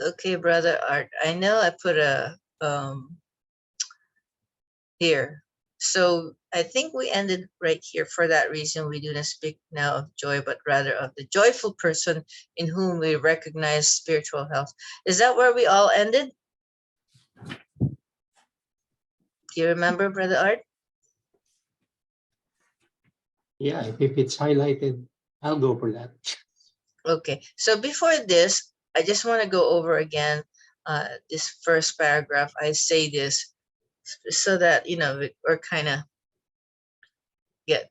Okay, Brother Art. I know I put a here. So I think we ended right here. For that reason, we do not speak now of joy, but rather of the joyful person in whom we recognize spiritual health. Is that where we all ended? Do you remember, Brother Art? Yeah, if it's highlighted, I'll go for that. Okay. So before this, I just want to go over again this first paragraph. I say this so that, we're kind of get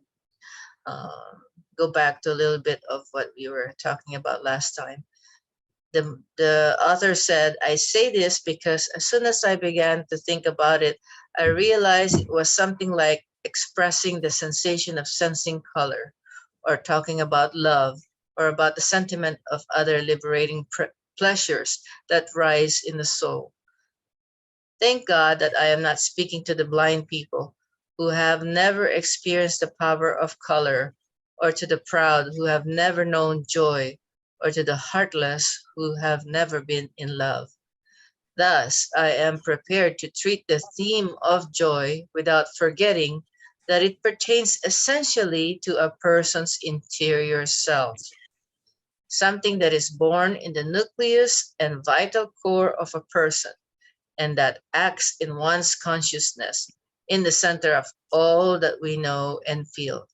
go back to a little bit of what we were talking about last time. The author said, I say this because as soon as I began to think about it, I realized it was something like expressing the sensation of sensing color, or talking about love, or about the sentiment of other liberating pleasures that rise in the soul. Thank God that I am not speaking to the blind people who have never experienced the power of color, or to the proud who have never known joy, or to the heartless who have never been in love. Thus, I am prepared to treat the theme of joy without forgetting that it pertains essentially to a person's interior self, something that is born in the nucleus and vital core of a person, and that acts in one's consciousness, in the center of all that we know and feel.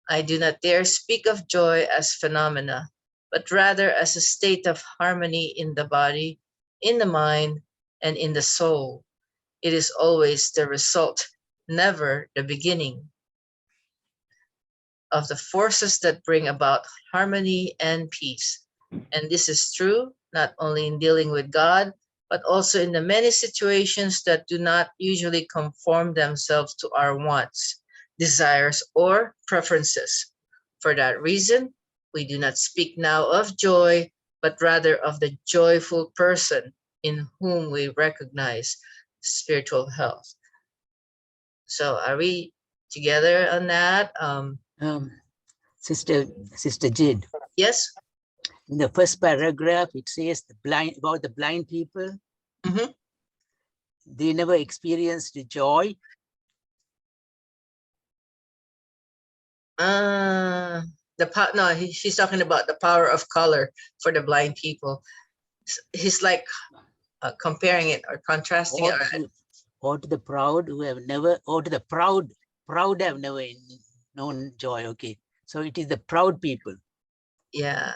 I do not dare speak of joy as phenomena, but rather as a state of harmony in the body, in the mind, and in the soul. It is always the result, never the beginning, of the forces that bring about harmony and peace. And this is true not only in dealing with God, but also in the many situations that do not usually conform themselves to our wants, desires, or preferences. For that reason, we do not speak now of joy, but rather of the joyful person in whom we recognize spiritual health. So are we together on that? Sister Jade. Yes. In the first paragraph, it says about the blind people. Mm-hmm. They never experienced the joy. She's talking about the power of color for the blind people. He's like comparing it or contrasting it. Or to the proud who have never, or to the proud have never known joy. Okay, so it is the proud people. Yeah.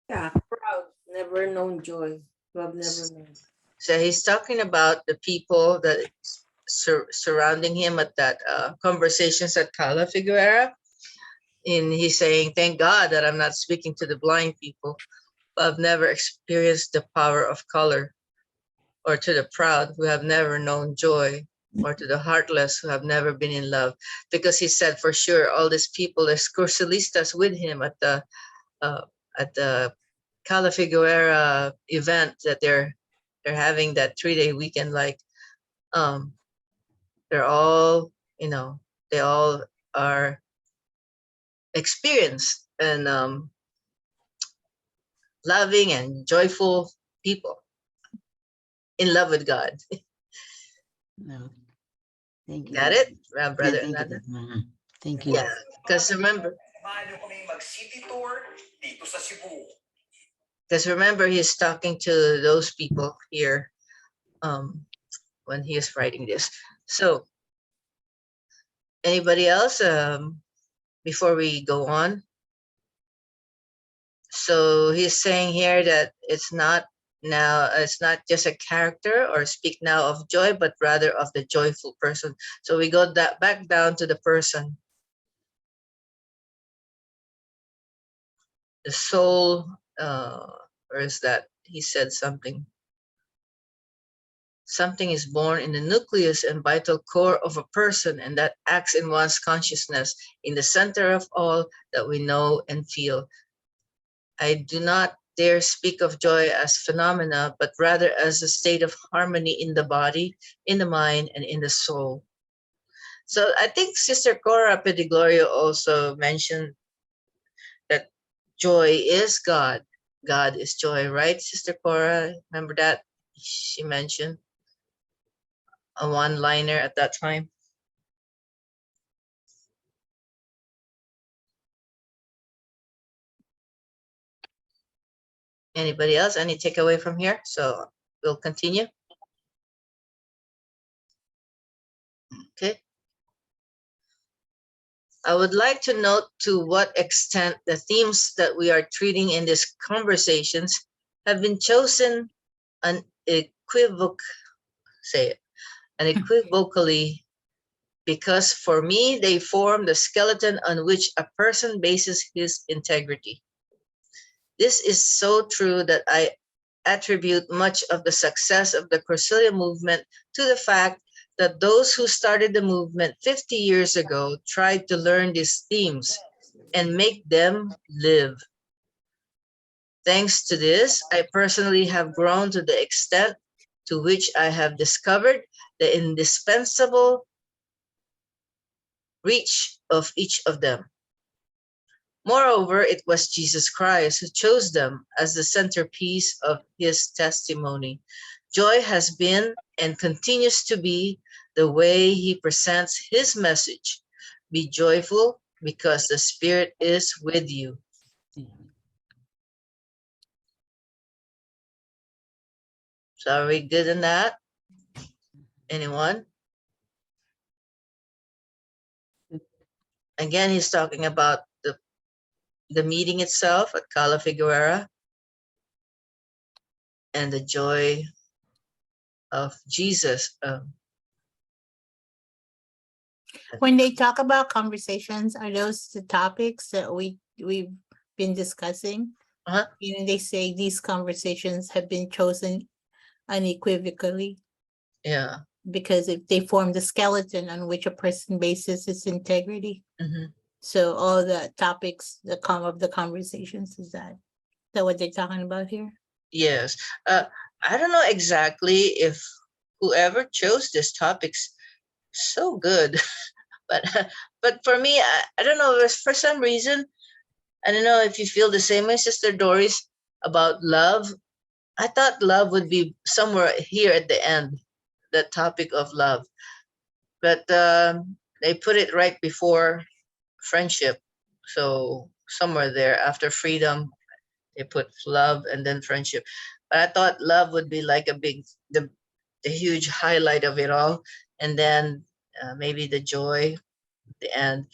Yeah, proud, never known joy. Who have never known. So he's talking about the people that surrounding him at that conversations at Cala Figuera. And he's saying, thank God that I'm not speaking to the blind people, who have never experienced the power of color, or to the proud who have never known joy, or to the heartless who have never been in love. Because he said for sure all these people, there's Cursilistas with him at the Cala Figuera event that they're having, that 3-day weekend. Like they're all, they all are experienced and loving and joyful people in love with God. No. Thank you. Got it, brother? Yeah, thank you. Yeah, because remember, he's talking to those people here when he is writing this. So anybody else before we go on? So he's saying here that it's not just a character or speak now of joy, but rather of the joyful person. So we go back down to the person. The soul, where is that? He said something. Something is born in the nucleus and vital core of a person, and that acts in one's consciousness, in the center of all that we know and feel. I do not dare speak of joy as phenomena, but rather as a state of harmony in the body, in the mind, and in the soul. So I think Sister Cora Pedigloria also mentioned that joy is God. God is joy, right, Sister Cora? Remember that? She mentioned a one-liner at that time. Anybody else? Any takeaway from here? So we'll continue. Okay. I would like to note to what extent the themes that we are treating in these conversations have been chosen unequivocally, because for me, they form the skeleton on which a person bases his integrity. This is so true that I attribute much of the success of the Cursillo movement to the fact that those who started the movement 50 years ago tried to learn these themes and make them live. Thanks to this, I personally have grown to the extent to which I have discovered the indispensable reach of each of them. Moreover, it was Jesus Christ who chose them as the centerpiece of his testimony. Joy has been and continues to be the way he presents his message. Be joyful because the Spirit is with you. So are we good in that? Anyone? Again, he's talking about the meeting itself at Cala Figuera and the joy of Jesus. When they talk about conversations, are those the topics that we've been discussing? Uh-huh. You know, they say these conversations have been chosen unequivocally Yeah. because if they form the skeleton on which a person bases his integrity. Mhm. So all the topics that come of the conversations, is that what they're talking about here? Yes. I don't know exactly if whoever chose these topics so good, but for me, I don't know. For some reason, I don't know if you feel the same way, Sister Doris, about love. I thought love would be somewhere here at the end, the topic of love, but they put it right before friendship. So somewhere there after freedom, they put love and then friendship. But I thought love would be like the huge highlight of it all, and then maybe the joy at the end.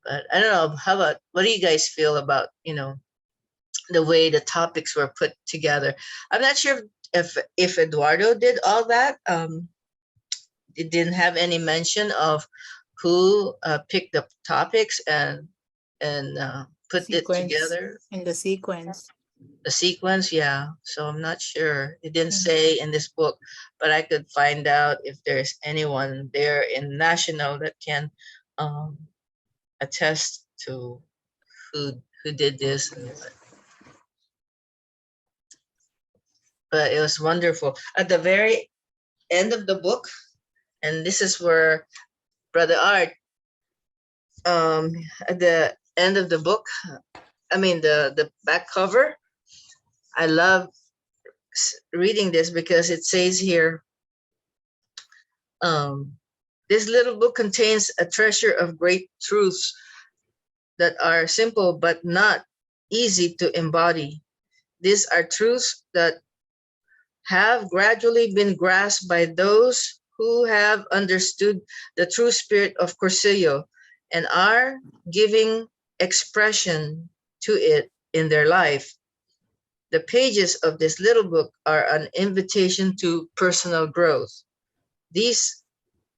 But I don't know. How about, what do you guys feel about, the way the topics were put together? I'm not sure if Eduardo did all that. It didn't have any mention of who picked the topics and put it Sequence. together. In the sequence. The sequence, yeah. So I'm not sure. It didn't Mhm. say in this book, but I could find out if there's anyone there in National that can attest to who did this. But it was wonderful. At the very end of the book, and this is where Brother Art, at the end of the book, I mean the back cover, I love reading this because it says here, this little book contains a treasure of great truths that are simple but not easy to embody. These are truths that have gradually been grasped by those who have understood the true spirit of Cursillo and are giving expression to it in their life. The pages of this little book are an invitation to personal growth. These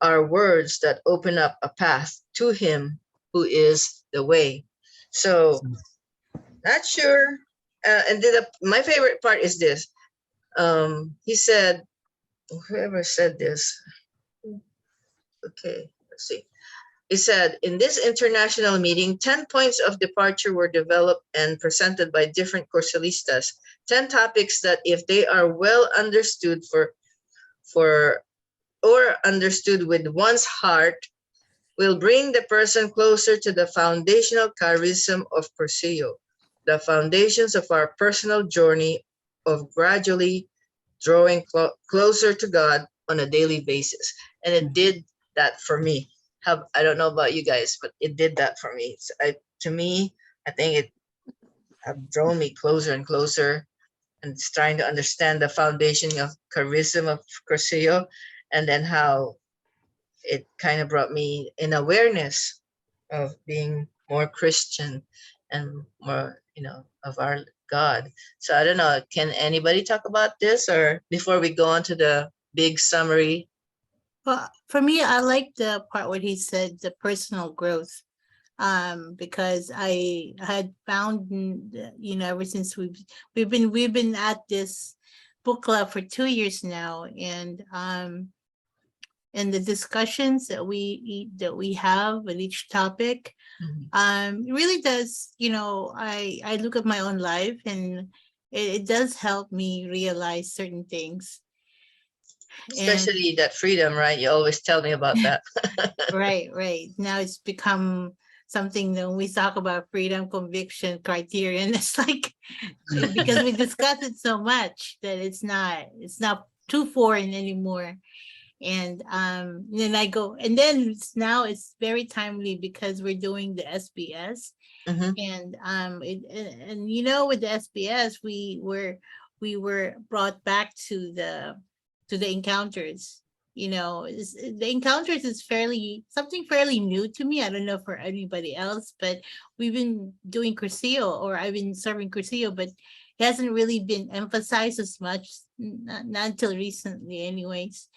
are words that open up a path to him who is the way. So, not sure. And my favorite part is this. He said, whoever said this, okay, let's see. He said, in this international meeting, 10 points of departure were developed and presented by different Cursillistas. 10 topics that, if they are well understood or understood with one's heart, will bring the person closer to the foundational charism of Cursillo. the foundations of our personal journey of gradually drawing closer to God on a daily basis. And it did that for me. I don't know about you guys, but it did that for me. To me, I think it have drawn me closer and closer, and it's trying to understand the foundation of charism of Cursillo, and then how it kind of brought me an awareness of being more Christian and more, of our God. So I don't know, can anybody talk about this, or before we go on to the big summary? Well, for me, I like the part where he said the personal growth. Because I had found, ever since we've been at this book club for 2 years now, and the discussions that we have with each topic, it really does, I look at my own life, and it does help me realize certain things. And Especially that freedom, right? You always tell me about that. right. Now it's become something that when we talk about freedom, conviction, criterion, it's like, because we discuss it so much that it's not too foreign anymore. And then I go, and then now it's very timely because we're doing the SBS. Mhm. And with the SBS, we were brought back to the encounters. The encounters is something fairly new to me. I don't know for anybody else, but we've been doing Cursillo, or I've been serving Cursillo, but it hasn't really been emphasized as much, not until recently anyways.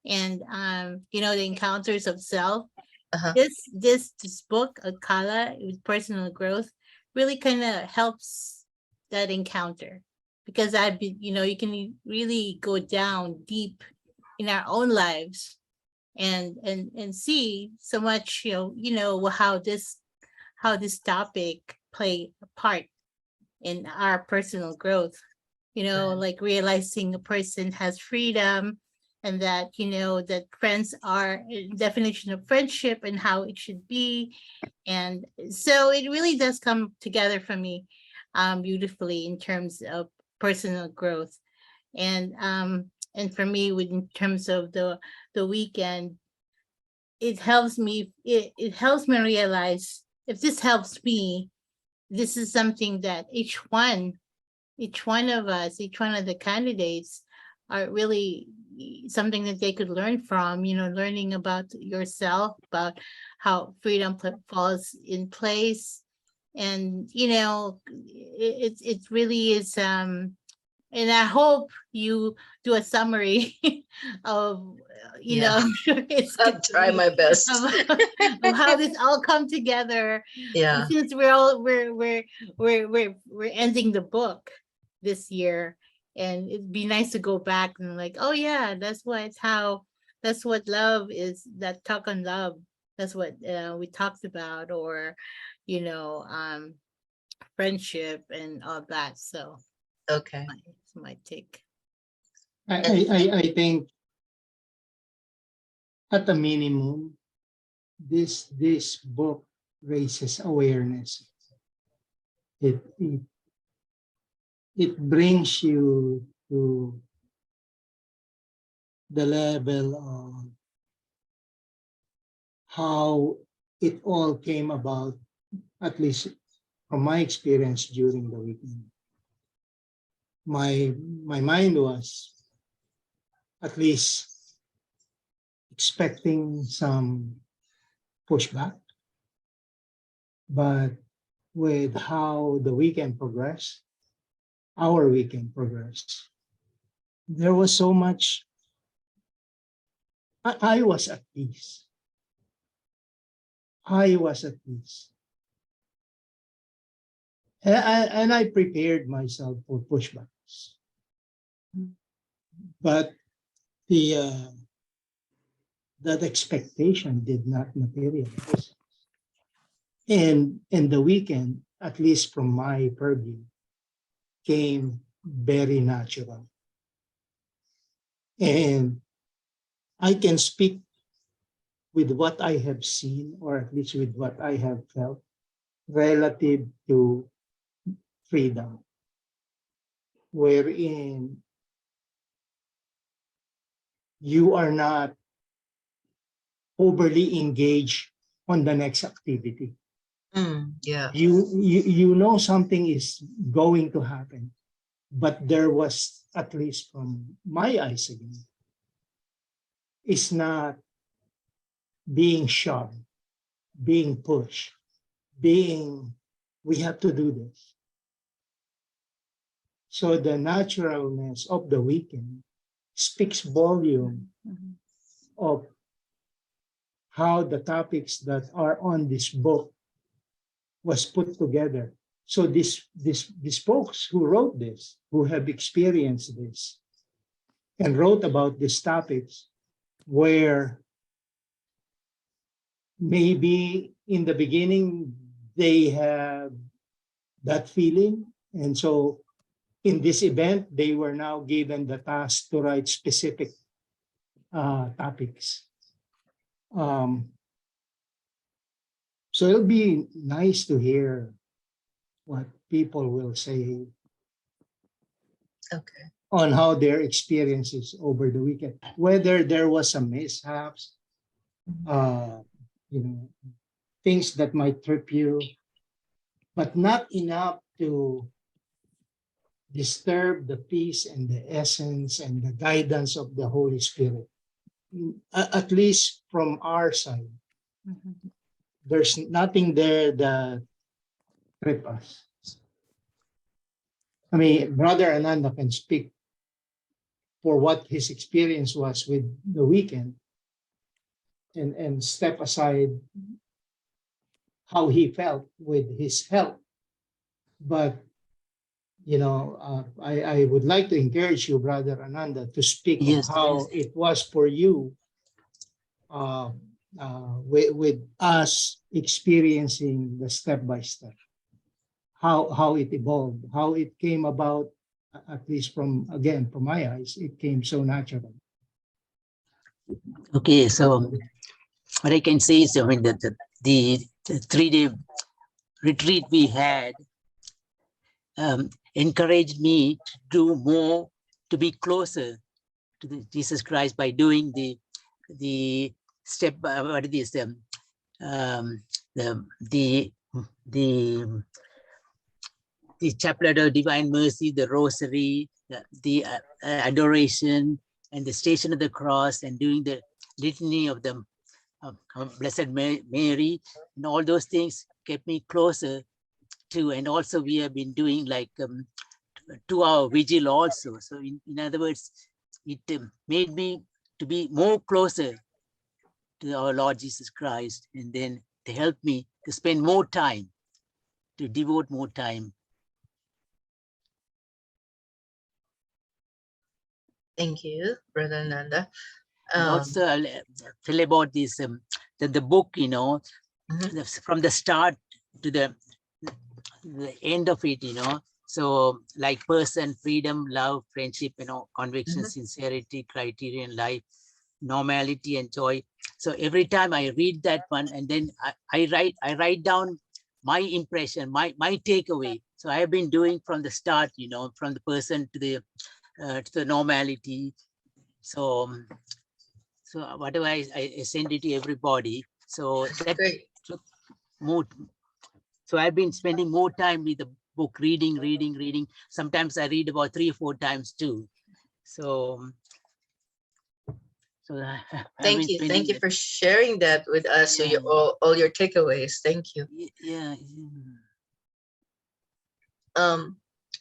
And the encounters of self, Uh-huh. this book, Akala, with personal growth, really kind of helps that encounter, because I've been, you can really go down deep in our own lives and see so much, how this topic play a part in our personal growth, Right. like realizing a person has freedom, and that that friends are definition of friendship and how it should be. And so it really does come together for me beautifully in terms of personal growth. And for me, in terms of the weekend, it helps me realize, if this helps me, this is something that each one of us, each one of the candidates are really something that they could learn from, learning about yourself, about how freedom falls in place. And, it really is, and I hope you do a summary of, Yeah. I'm sure it's I'll good to try me, my best. of how this all come together. Yeah. Since we're ending the book this year, and it'd be nice to go back and like, oh yeah, that's what love is, that talk on love. That's what we talked about, or friendship and all that. So Okay. it's my take. I think at a minimum, this book raises awareness. It brings you to the level of how it all came about, at least from my experience during the weekend. My mind was at least expecting some pushback, but with how the weekend progressed, our weekend progressed, there was so much. I was at peace. I was at peace. And I prepared myself for pushbacks. But that expectation did not materialize. And the weekend, at least from my purview, came very natural. And I can speak with what I have seen, or at least with what I have felt, relative to freedom, wherein you are not overly engaged on the next activity. Yeah. You know something is going to happen, but there was, at least from my eyes again, is not being shoved, being pushed, being, we have to do this. So the naturalness of the weekend speaks volume Mhm. of how the topics that are on this book was put together. So these folks who wrote this, who have experienced this, and wrote about these topics, where maybe in the beginning they have that feeling, and so in this event they were now given the task to write specific topics. So it'll be nice to hear what people will say Okay. on how their experiences over the weekend, whether there was some mishaps, uh, you know, things that might trip you, but not enough to disturb the peace and the essence and the guidance of the Holy Spirit. At least from our side, Mhm. there's nothing there that trip us. I mean, Brother Ananda can speak for what his experience was with the weekend, and step aside how he felt with his health. But I would like to encourage you, Brother Ananda, to speak of Yes, how it was for you, with us experiencing the step by step, how it evolved, how it came about. At least from my eyes, it came so natural. okay. So what I can say is, I mean, that the 3-day retreat we had encouraged me to do more, to be closer to Jesus Christ by doing the step. What it is, the chaplet of divine mercy, the rosary, the adoration, and the station of the cross, and doing the litany of the Blessed Mary, and all those things kept me closer to. And also we have been doing like 2-hour vigil also. So in other words, it made me to be more closer to our Lord Jesus Christ, and then to help me to spend more time, to devote more time. Thank you, Brother Nanda. And also I'll tell about this, the book, Mhm. from the start to the end of it, so like person, freedom, love, friendship, conviction, sincerity, criterion, life, normality, and joy. So every time I read that one, and then I write down my impression, my takeaway. So I have been doing from the start, from the person to the normality. So whatever I send it to everybody. So that Great. took more. So I've been spending more time with the book, reading. Sometimes I read about 3 or 4 times too. So Thank you. Thank you for sharing that with us. So Yeah. all your takeaways. Thank you. Yeah.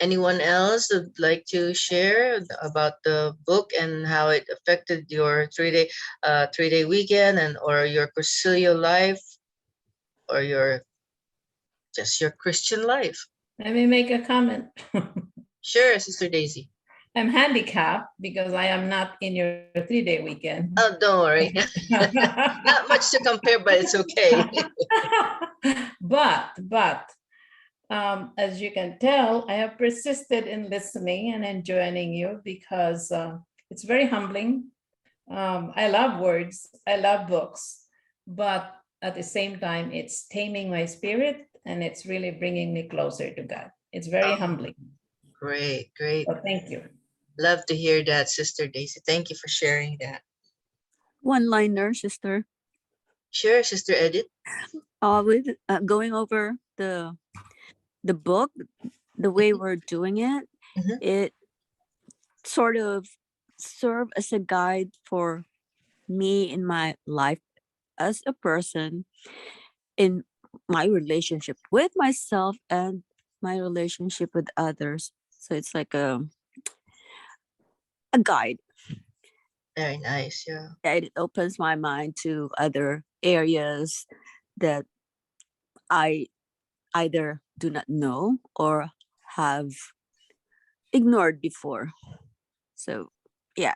Anyone else would like to share about the book and how it affected your 3-day weekend, and or your Cursillo life, or your Christian life? Let me make a comment. Sure, Sister Daisy. I'm handicapped because I am not in your 3-day weekend. Oh, don't worry. Not much to compare, but it's okay. but as you can tell, I have persisted in listening and in joining you because it's very humbling. I love words, I love books, but at the same time, it's taming my spirit and it's really bringing me closer to God. It's very Oh. humbling. Great, great. So thank you. Love to hear that, Sister Daisy. Thank you for sharing that. One-liner, sister. Sure, Sister Edith. With going over the book, the way we're doing it, Mhm. it sort of serve as a guide for me in my life as a person, in my relationship with myself and my relationship with others. So it's like a guide. Very nice. Yeah. And it opens my mind to other areas that I either do not know or have ignored before. So yeah,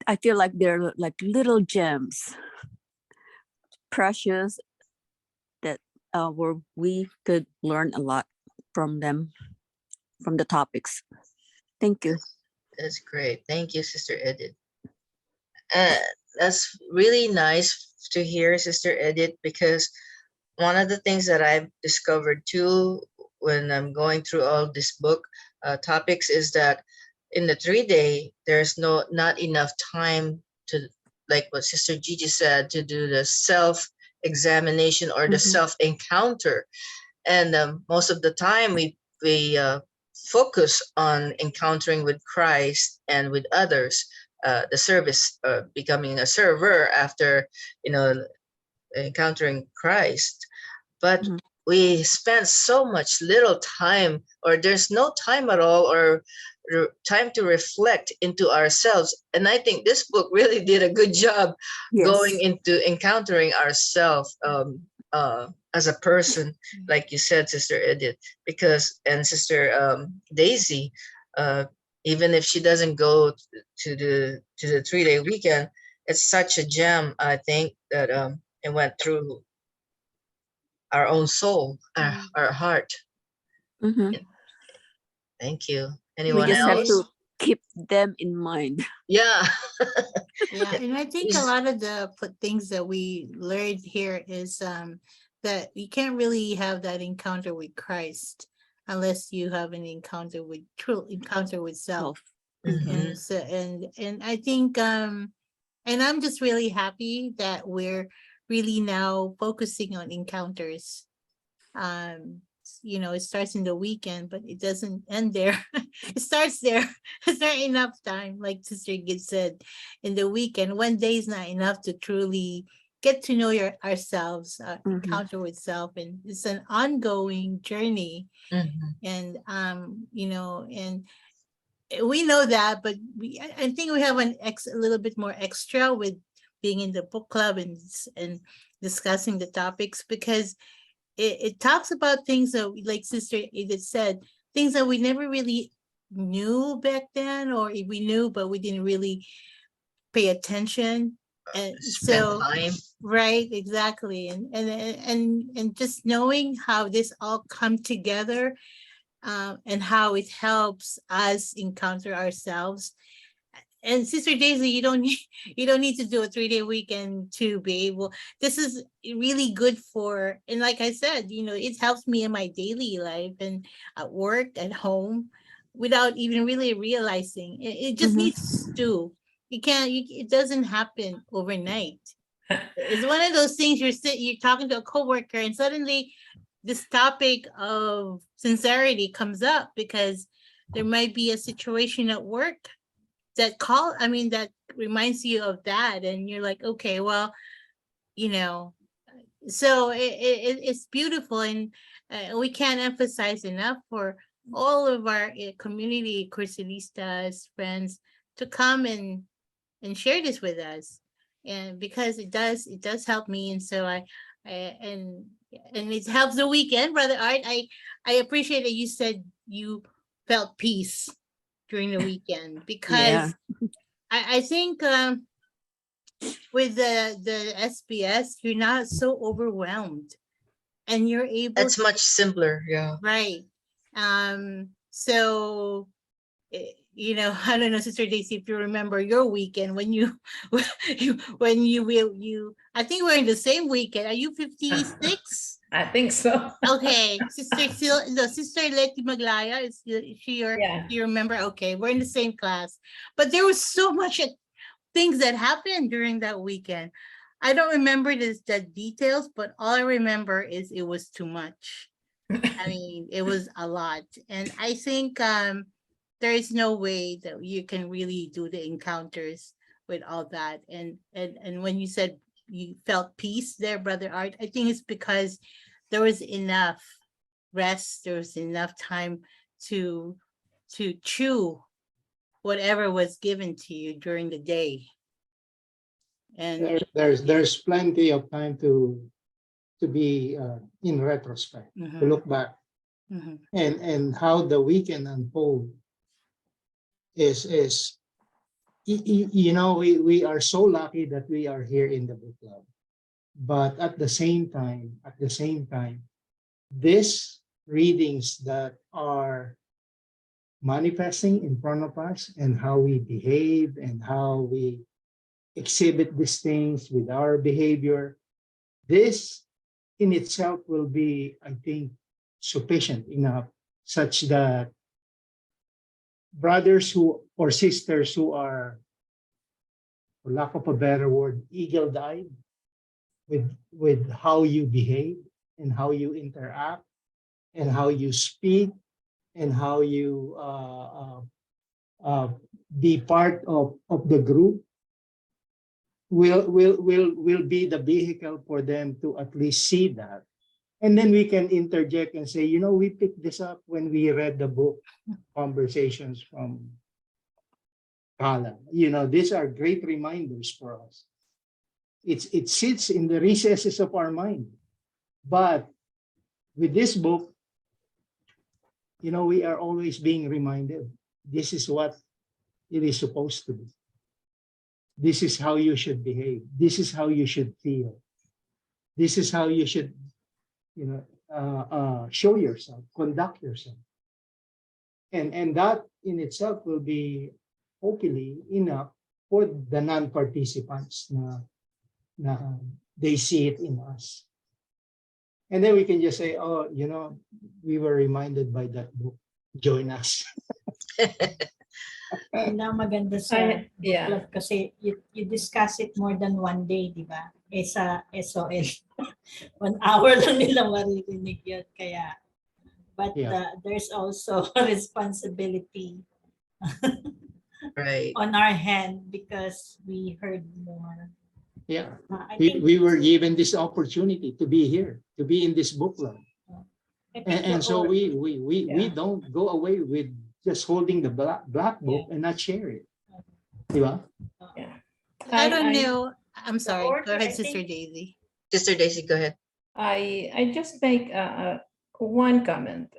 I feel like they're like little gems, precious, that where we could learn a lot from them, from the topics. Thank you. That's great. Thank you, Sister Edith. Uh, that's really nice to hear, Sister Edith, because one of the things that I've discovered too when I'm going through all this book topics is that in the 3 day, there's not enough time to, like what Sister Gigi said, to do the self examination or the Mhm. self encounter. And most of the time we focus on encountering with Christ and with others, the service, becoming a server after, encountering Christ. But Mhm. we spend so much little time, or there's no time at all, or time to reflect into ourselves. And I think this book really did a good job going Yes. into encountering ourselves as a person, like you said, Sister Edith, because and Sister Daisy, uh, even if she doesn't go to the 3 day weekend, it's such a gem. I think that it went through our own soul, our heart. Mhm. Thank you. We Anyone just have else? to keep them in mind. Yeah. Yeah, and I think a Yes. lot of the things that we learned here is that you can't really have that encounter with Christ unless you have an encounter with true encounter with self. Self. Mhm. And so and I think and I'm just really happy that we're really now focusing on encounters. It starts in the weekend, but it doesn't end there. It starts there. It's not enough time, like Sister Gid said, in the weekend. One day is not enough to truly get to know ourselves, Mhm. encounter with self, and it's an ongoing journey. Mhm. And and we know that, but I think we have a little bit more extra with being in the book club and discussing the topics, because it talks about things that, like Sister Edith said, things that we never really knew back then, or we knew but we didn't really pay attention. And Spend so, time. right, exactly, and just knowing how this all come together, and how it helps us encounter ourselves. And Sister Daisy, you don't need you don't need to do a 3 day weekend to be able. This is really good for, and like I said, it helps me in my daily life and at work, at home, without even really realizing. It just Mhm. needs to. It doesn't happen overnight. It's one of those things you're talking to a coworker and suddenly this topic of sincerity comes up because there might be a situation at work that reminds you of that, and you're like, okay, well, you know so it's beautiful, and we can't emphasize enough for all of our community Crucelistas friends to come and share this with us, and because it does help me, and so I and it helps the weekend. Brother Art, I appreciate that you said you felt peace during the weekend, Yeah. because I think with the SBS, you're not so overwhelmed, and you're able That's much simpler. Yeah. right. So I don't know, Sister Daisy, if you remember your weekend when you when you I think we're in the same weekend. Are you 56? I think so. Okay, Sister Letty Maglaya, is she your, Yeah. you remember? Okay, we're in the same class. But there was so much things that happened during that weekend. I don't remember the details, but all I remember is it was too much. I mean, it was a lot. And I think there is no way that you can really do the encounters with all that. And when you said you felt peace there, Brother Art, I think it's because there was enough rest, there was enough time to chew whatever was given to you during the day. And There's plenty of time to be in retrospect, to look back, mhm. and how the weekend unfold is you know, we are so lucky that we are here in the book club. But at the same time, these readings that are manifesting in front of us, and how we behave and how we exhibit these things with our behavior, this in itself will be, I think, sufficient enough, such that brothers who or sisters who are, for lack of a better word, eagle-eyed with how you behave and how you interact and how you speak and how you be part of the group, will be the vehicle for them to at least see that. And then we can interject and say, you know, we picked this up when we read the book Conversations from Kala. You know, these are great reminders for us. It sits in the recesses of our mind. But with this book, you know, we are always being reminded, this is what it is supposed to be. This is how you should behave. This is how you should feel. This is how you should, you know, show yourself, conduct yourself. And that in itself will be hopefully enough for the non-participants na they see it in us. And then we can just say, oh, you know, we were reminded by that book. Join us. Yun ang maganda sa Yeah. club kasi you discuss it more than one day, di ba? Eh sa SOL, 1 hour lang nila maririnig yun. Kaya, but Yeah. there's also a responsibility Right. on our hand because we heard more. Yeah. I think We were given this opportunity to be here, to be in this book club. I think And the so or- we don't go away with just holding the black book and not share it. Di ba? I don't I- know. I'm sorry. order, Go ahead, I Sister think- Daisy. Sister Daisy, go ahead. I just make one comment.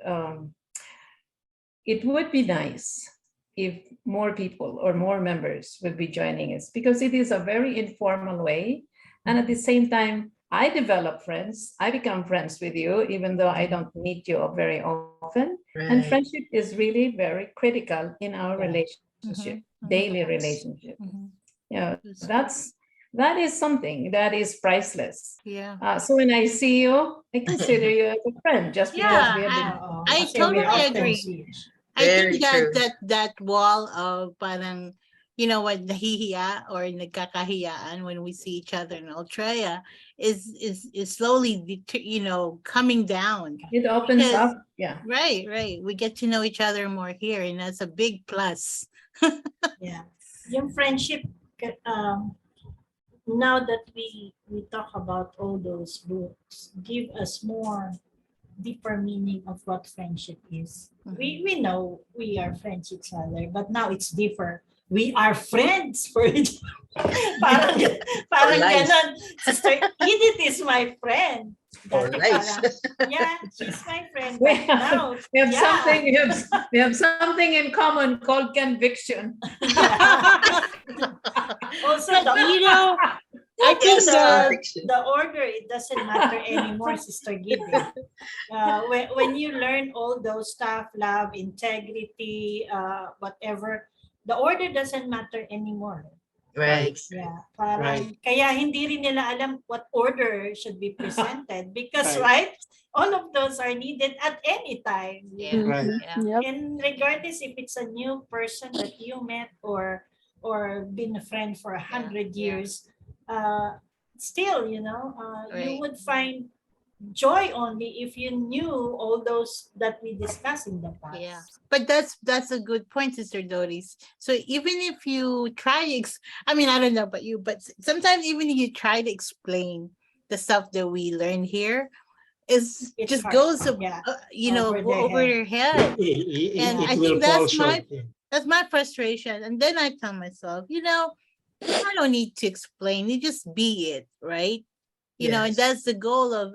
It would be nice if more people or more members would be joining us because it is a very informal way. And at the same time, I develop friends. I become friends with you, even though I don't meet you very often. And Right. friendship is really very critical in our Yeah. relationship, Mhm, daily Yes. relationship. Mhm. Yeah, Yes. that is something that is priceless. Yeah. So when I see you, I consider you as a friend just because Yeah, we have been. Oo, I kasi we totally often agree. see it. I Very think that true. that wall of parang, you know what, nahihiya or nagkakahiyaan when we see each other in Ultraya is slowly, you know, coming down. It opens Because- up. Yeah. Right, right. We get to know each other more here, and that's a big plus. Yeah. Yung friendship, now that we talk about all those books, give us more deeper meaning of what friendship is. We know we are friends each other, but now it's different. We are friends for each parang life. ganon. Sister Edith is my friend. For Dati life. parang, yeah, she's my friend. We But now, We have yeah. something. We have something in common called conviction. also the, You know, I think Yes, the conviction. the order, it doesn't matter anymore, Sister Gibby. When you learn all those stuff, love, integrity, whatever, the order doesn't matter anymore. Right. Yeah, parang Right. kaya hindi rin nila alam what order should be presented because right, all of those are needed at any time. You Yeah. know? Right. Yeah. Yep. And regardless if it's a new person that you met or been a friend for 100 yeah. years, still, you Right. would find joy only if you knew all those that we discussed in the past. Yeah, but that's a good point, Sister Doris. So even if you try, I mean, I don't know about you, but sometimes even if you try to explain the stuff that we learn here, is It's just hard. goes, Yeah. you know, Over their over head. their head. And It I will think fall short. that's my frustration. And then I tell myself, I don't need to explain. You just be it, right? And Yes. that's the goal of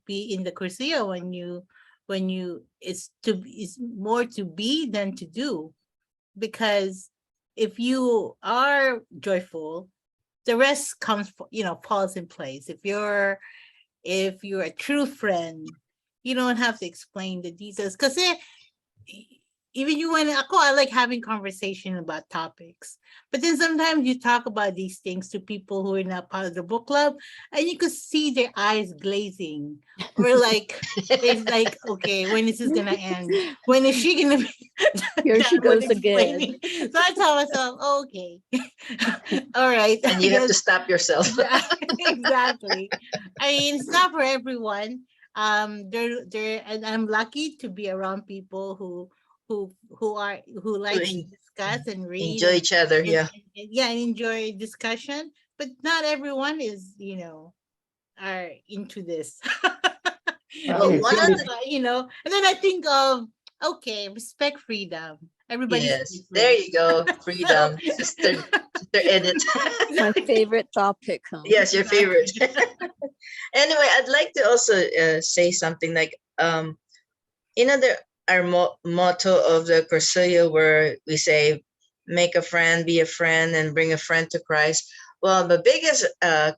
be in the Cursillo when you it's more to be than to do, because if you are joyful, the rest comes falls in place. If you're a true friend, you don't have to explain the details, because even you when I like having conversation about topics, but then sometimes you talk about these things to people who are not part of the book club, and you could see their eyes glazing, or like it's like, okay, when is this gonna end? When is she gonna be Here she done with goes again. explaining? So I tell myself, okay, all right, And you have to stop yourself. exactly. I mean, it's not for everyone. There, and I'm lucky to be around people who likes to en- discuss and read Enjoy each other. and, Yeah. and enjoy discussion. But not everyone is, are into this. Well, It's one of the, And then I think of, okay, respect freedom. Everybody's yes, there different. you go. Freedom, sister Edith. My favorite topic. Huh? Yes, your favorite. Exactly. Anyway, I'd like to also say something like, the our motto of the Cursillo, where we say, make a friend, be a friend, and bring a friend to Christ. Well, the biggest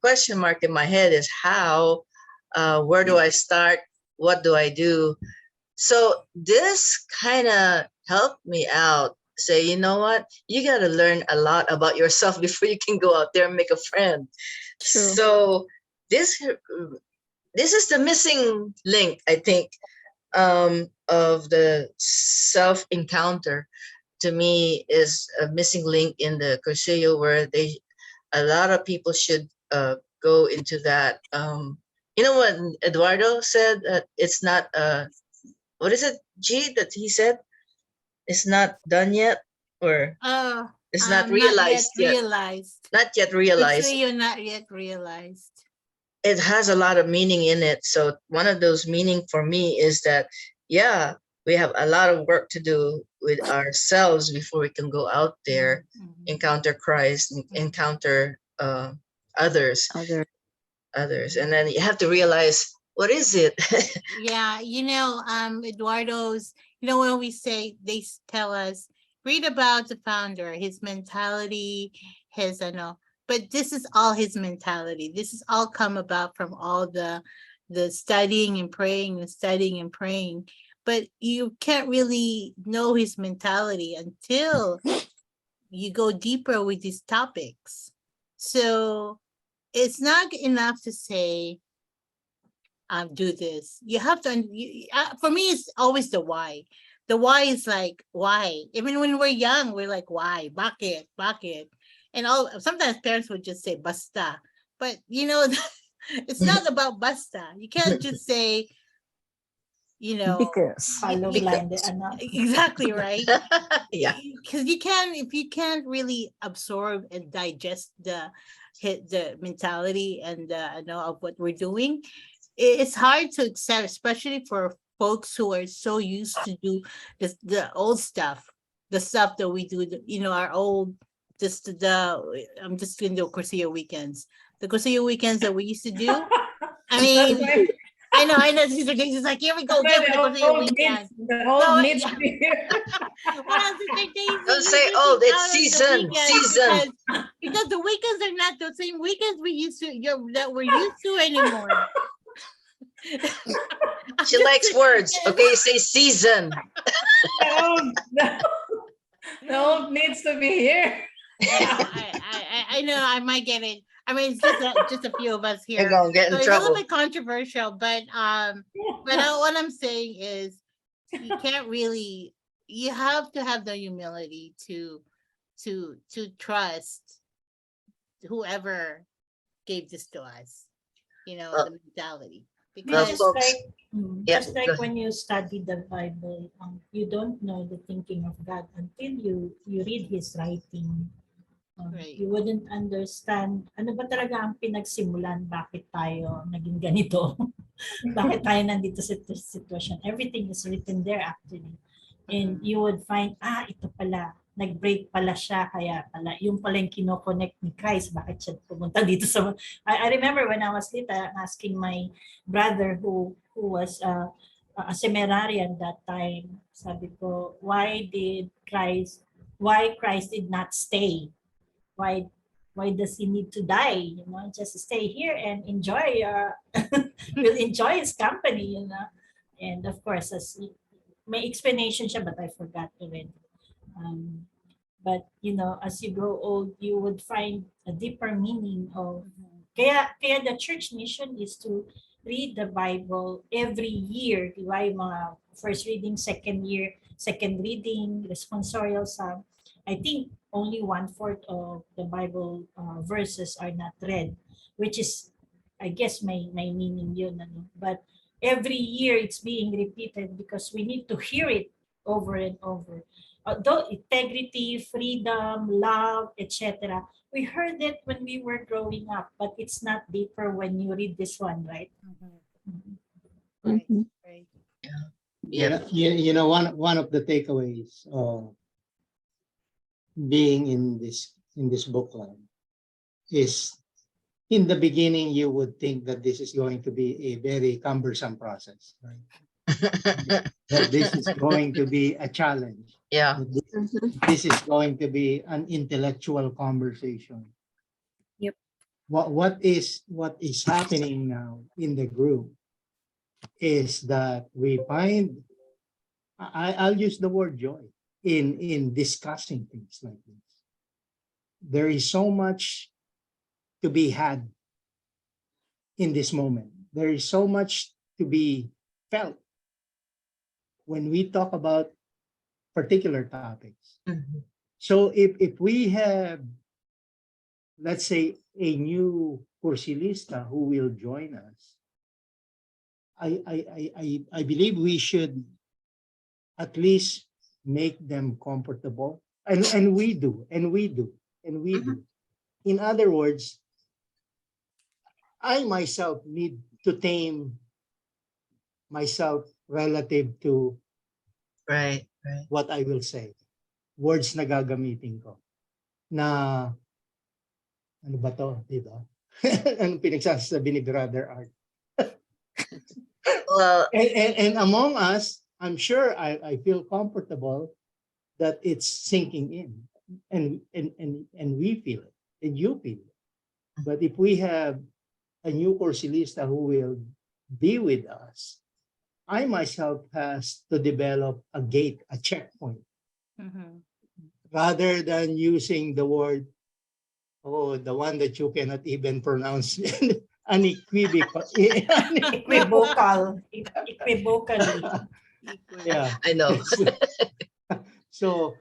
question mark in my head is how, where do I start? What do I do? So this kind of helped me out. Say, you know what? You got to learn a lot about yourself before you can go out there and make a friend. True. So this is the missing link, I think, of the self encounter. To me, is a missing link in the Cursillo, where a lot of people should go into that. You know what Eduardo said, that it's not what is it, G, that he said? It's not done yet, or Oh, it's not not yet realized yet. realized. Not yet Good realized. say you're not yet realized. It has a lot of meaning in it. So one of those meaning for me is that, yeah, we have a lot of work to do with ourselves before we can go out there, Mhm. encounter Christ, encounter others, and then you have to realize, what is it? Yeah, Eduardo's, when we say, tell us, read about the founder, his mentality, but this is all his mentality. This is all come about from all the studying and praying and studying and praying. But you can't really know his mentality until you go deeper with these topics. So it's not enough to say, do this. You have to, for me, it's always the why. The why is like, why? Even when we're young, we're like, why? Bakit? And sometimes parents would just say, basta. But, it's not about basta. You can't just say, Because. Follow blinded, ano? exactly right. Yeah. Because if you can't really absorb and digest the mentality and of what we're doing, it's hard to accept, especially for folks who are so used to do the old stuff, the stuff that we do, our old, I'm just in the Cursillo weekends, that we used to do. I mean, I know. Sister Daisy is like, here we go again with the Cursillo weekend. The old needs to be Well, Sister Daisy, Don't you're say missing old, it's out on the season, weekends season. because the weekends are not the same weekends that we're used to anymore. She likes words. Okay, say season. the old needs to be here. I I know I might get it. I mean, it's just a few of us You're here. gonna get So in it's a little trouble. bit controversial, but what I'm saying is you can't really, you have to have the humility to trust whoever gave this to us, Uh, the mentality. Well, Because Just folks, like, yeah, just go like ahead. when you study the Bible, you don't know the thinking of God until you read His writing. Right. You wouldn't understand ano ba talaga ang pinagsimulan, bakit tayo naging ganito, bakit tayo nandito sa sitwasyon. Everything is written there actually. And you would find, ito pala, nag-break pala siya, kaya pala, yung pala yung kinoconnect ni Christ, bakit siya pumunta dito sa... I remember when I was little, asking my brother who was a seminarian that time, sabi ko, why Christ did not stay? Why does he need to die? Just stay here and enjoy will enjoy his company, And of course, may explanation siya, but I forgot already. But as you grow old, you would find a deeper meaning of kaya the church mission is to read the Bible every year, di ba? Yung mga first reading, second reading, responsorial psalm. I think only 1/4 of the Bible verses are not read, which is, I guess, may meaning yun. But every year it's being repeated because we need to hear it over and over. Though integrity, freedom, love, etc. We heard it when we were growing up, but it's not deeper when you read this one, right? Right. Mhm. Right. Yeah. One of the takeaways of being in this book club is, in the beginning you would think that this is going to be a very cumbersome process, right? That this is going to be a challenge. Yeah. That this is going to be an intellectual conversation. Yep. What is happening now in the group is that we find, I'll use the word joy in discussing things like this. There is so much to be had in this moment. There is so much to be felt when we talk about particular topics. Mhm. So if we have, let's say, a new Cursilista who will join us, I believe we should at least make them comfortable. And we do. In other words, I myself need to tame myself relative to Right. what I will say. Words na gagamitin ko. Na, ano ba to, di ba? Ang pinagsasabi ni Brother Art. Well, And among us, I'm sure I feel comfortable that it's sinking in. And we feel it, and you feel it. But if we have a new Cursilista who will be with us, I myself has to develop a gate, a checkpoint, rather than using the word, the one that you cannot even pronounce, unequivocal. Equivocally. Yeah. I know. So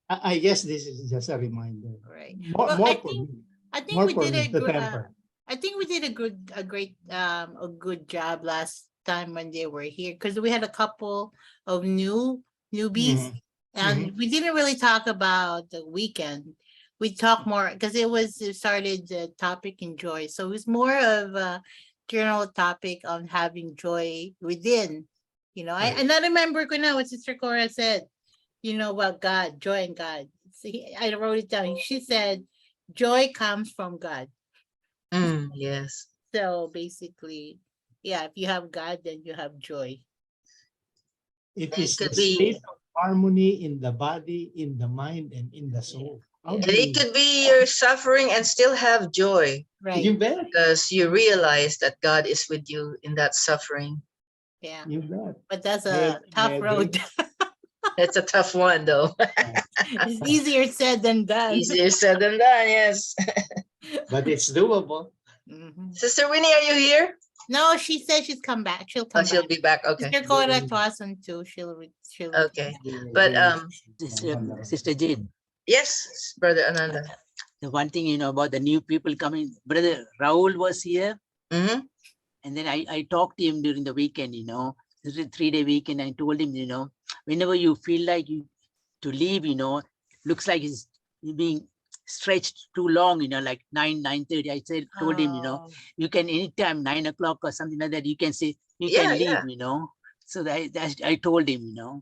I guess this is just a reminder. Right. More, Well, more I for think me. I think More we for did me a to gr- temper. I think we did a good job last time when they were here, because we had a couple of newbies, Mhm. and we didn't really talk about the weekend. We talked more because it started the topic in joy, so it was more of a general topic on having joy within. Right. And I remember what Sister Cora said, about God, joy in God. See, I wrote it down. She said, joy comes from God. Yes. So basically, yeah, if you have God, then you have joy. It And it is the could be, state of harmony in the body, in the mind, and in the soul. How Yeah. do and it you, could be you're suffering and still have joy you Right. bet. because you realize that God is with you in that suffering. Yeah. You bet. But that's I a tough agree. road. It's a tough one, though. It's easier said than done. Easier said than done, yes. But it's doable. Mhm. Sister Winnie, are you here? No, she said she's come back. She'll Oh, come she'll back. be back. Okay. Sister Cora Tuason too. She'll Okay. But Sister Jane, yes, Brother Ananda. the one thing, about the new people coming, Brother Raul was here. Mm-hmm. And then I talked to him during the weekend, this is a 3-day weekend. I told him, whenever you feel like you to leave, looks like it's being stretched too long, like 9:30. I told him, Oh. you can anytime 9 o'clock or something like that, you can say, you Yeah, can leave, yeah. So I told him, Oh,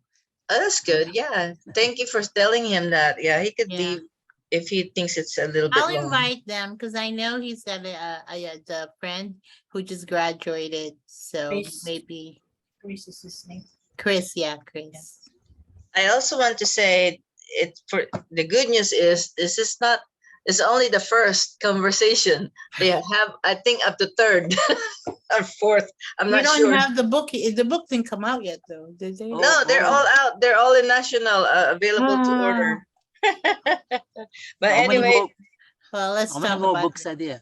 that's good. Yeah. Thank you for telling him that. Yeah, he could Yeah. leave if he thinks it's a little bit I'll long. invite them because I know he's got the friend who just graduated. So Chris. maybe Chris is his name. Chris. Yeah, Chris. I also want to say it for the good news is this is not it's only the first conversation. They have, I think, up to third or fourth. I'm We not don't sure. have the book. The book didn't come out yet, though. Did they? No, they're all out. They're all in national, available to order. But how many anyway, more, Well, let's how many talk more about books it. are there?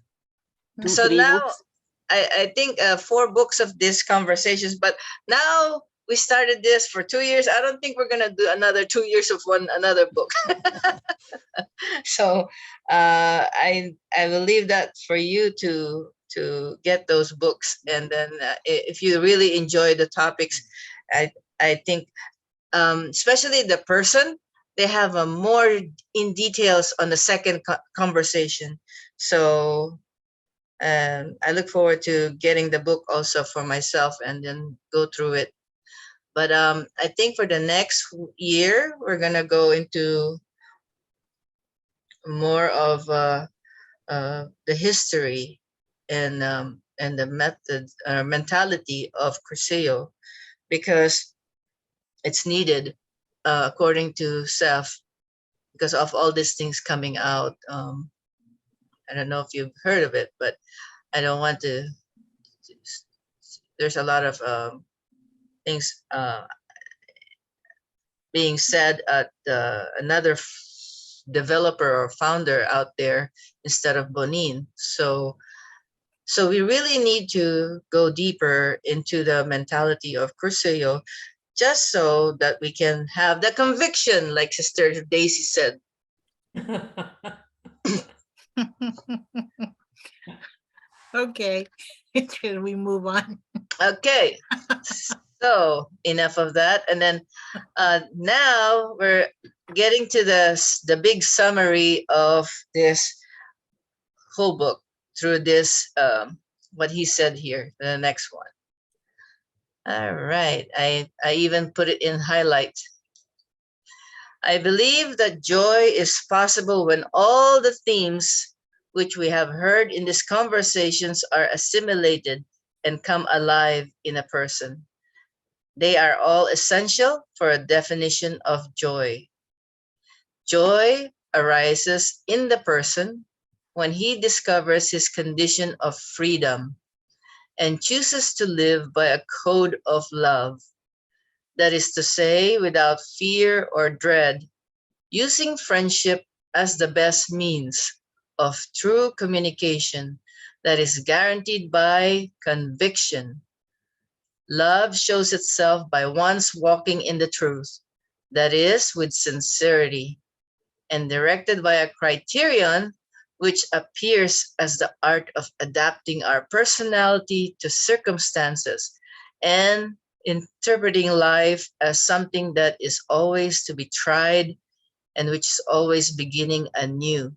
so 2-3 now books? I think 4 books of these conversations, but now we started this for 2 years. I don't think we're gonna do another 2 years of another book. So I will leave that for you to get those books, and then if you really enjoy the topics, I think especially the person, they have a more in details on the second conversation. So I look forward to getting the book also for myself and then go through it. But I think for the next year, we're gonna go into more of the history and the method mentality of Cruceo, because it's needed according to Seth, because of all these things coming out. I don't know if you've heard of it, but I don't want to. There's a lot of things being said at another developer or founder out there instead of Bonin. So we really need to go deeper into the mentality of Cruceo, just so that we can have the conviction, like Sister Daisy said. Okay. Should we move on? Okay, so enough of that, and then now we're getting to the big summary of this whole book through this what he said here, the next one. All right, I even put it in highlight. I believe that joy is possible when all the themes which we have heard in these conversations are assimilated and come alive in a person. They are all essential for a definition of joy. Joy arises in the person when he discovers his condition of freedom and chooses to live by a code of love. That is to say, without fear or dread, using friendship as the best means of true communication that is guaranteed by conviction. Love shows itself by one's walking in the truth, that is, with sincerity, and directed by a criterion which appears as the art of adapting our personality to circumstances and interpreting life as something that is always to be tried and which is always beginning anew.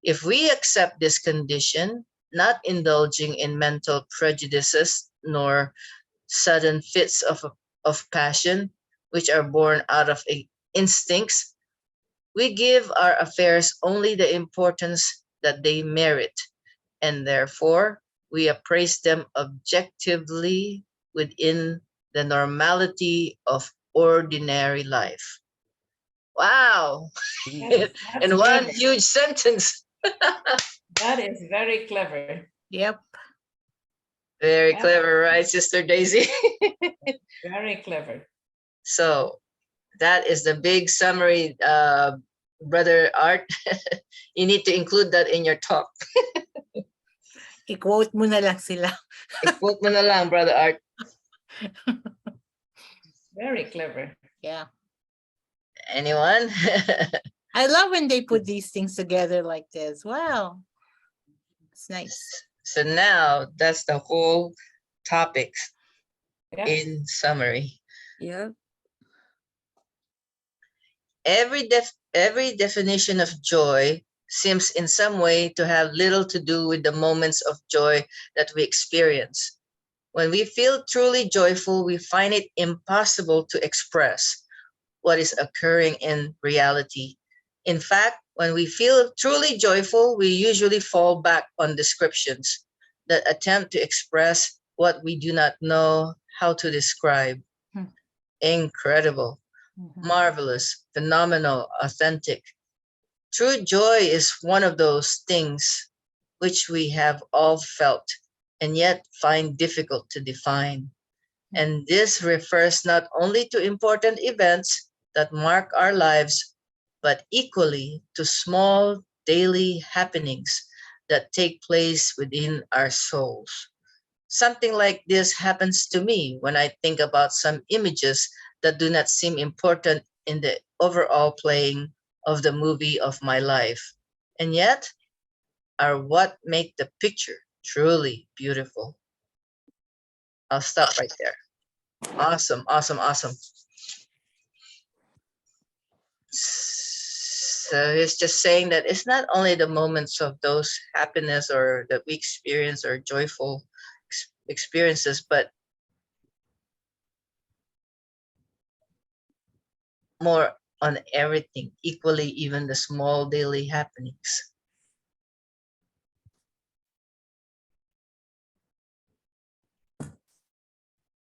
If we accept this condition, not indulging in mental prejudices nor sudden fits of passion, which are born out of instincts, we give our affairs only the importance that they merit, and therefore we appraise them objectively within the normality of ordinary life. Wow! That's In one clever. huge sentence. That is very clever. Yep. Very Yeah. clever, right, Sister Daisy? Very clever. So That is the big summary, Brother Art. You need to include that in your talk. I-quote mo na lang sila. I-quote mo na lang, Brother Art. Very clever. Yeah. Anyone? I love when they put these things together like this. Wow. It's nice. So now that's the whole topic Yeah. in summary. Yeah. Every definition of joy seems in some way to have little to do with the moments of joy that we experience. When we feel truly joyful, we find it impossible to express what is occurring in reality. In fact, when we feel truly joyful, we usually fall back on descriptions that attempt to express what we do not know how to describe. Hmm. Incredible, Mhm. marvelous, phenomenal, authentic. True joy is one of those things which we have all felt and yet find difficult to define. And this refers not only to important events that mark our lives, but equally to small daily happenings that take place within our souls. Something like this happens to me when I think about some images that do not seem important in the overall playing of the movie of my life, and yet are what make the picture truly beautiful. I'll stop right there. Awesome, awesome, awesome. So he's just saying that it's not only the moments of those happiness or that we experience or joyful experiences, but more on everything, equally, even the small daily happenings.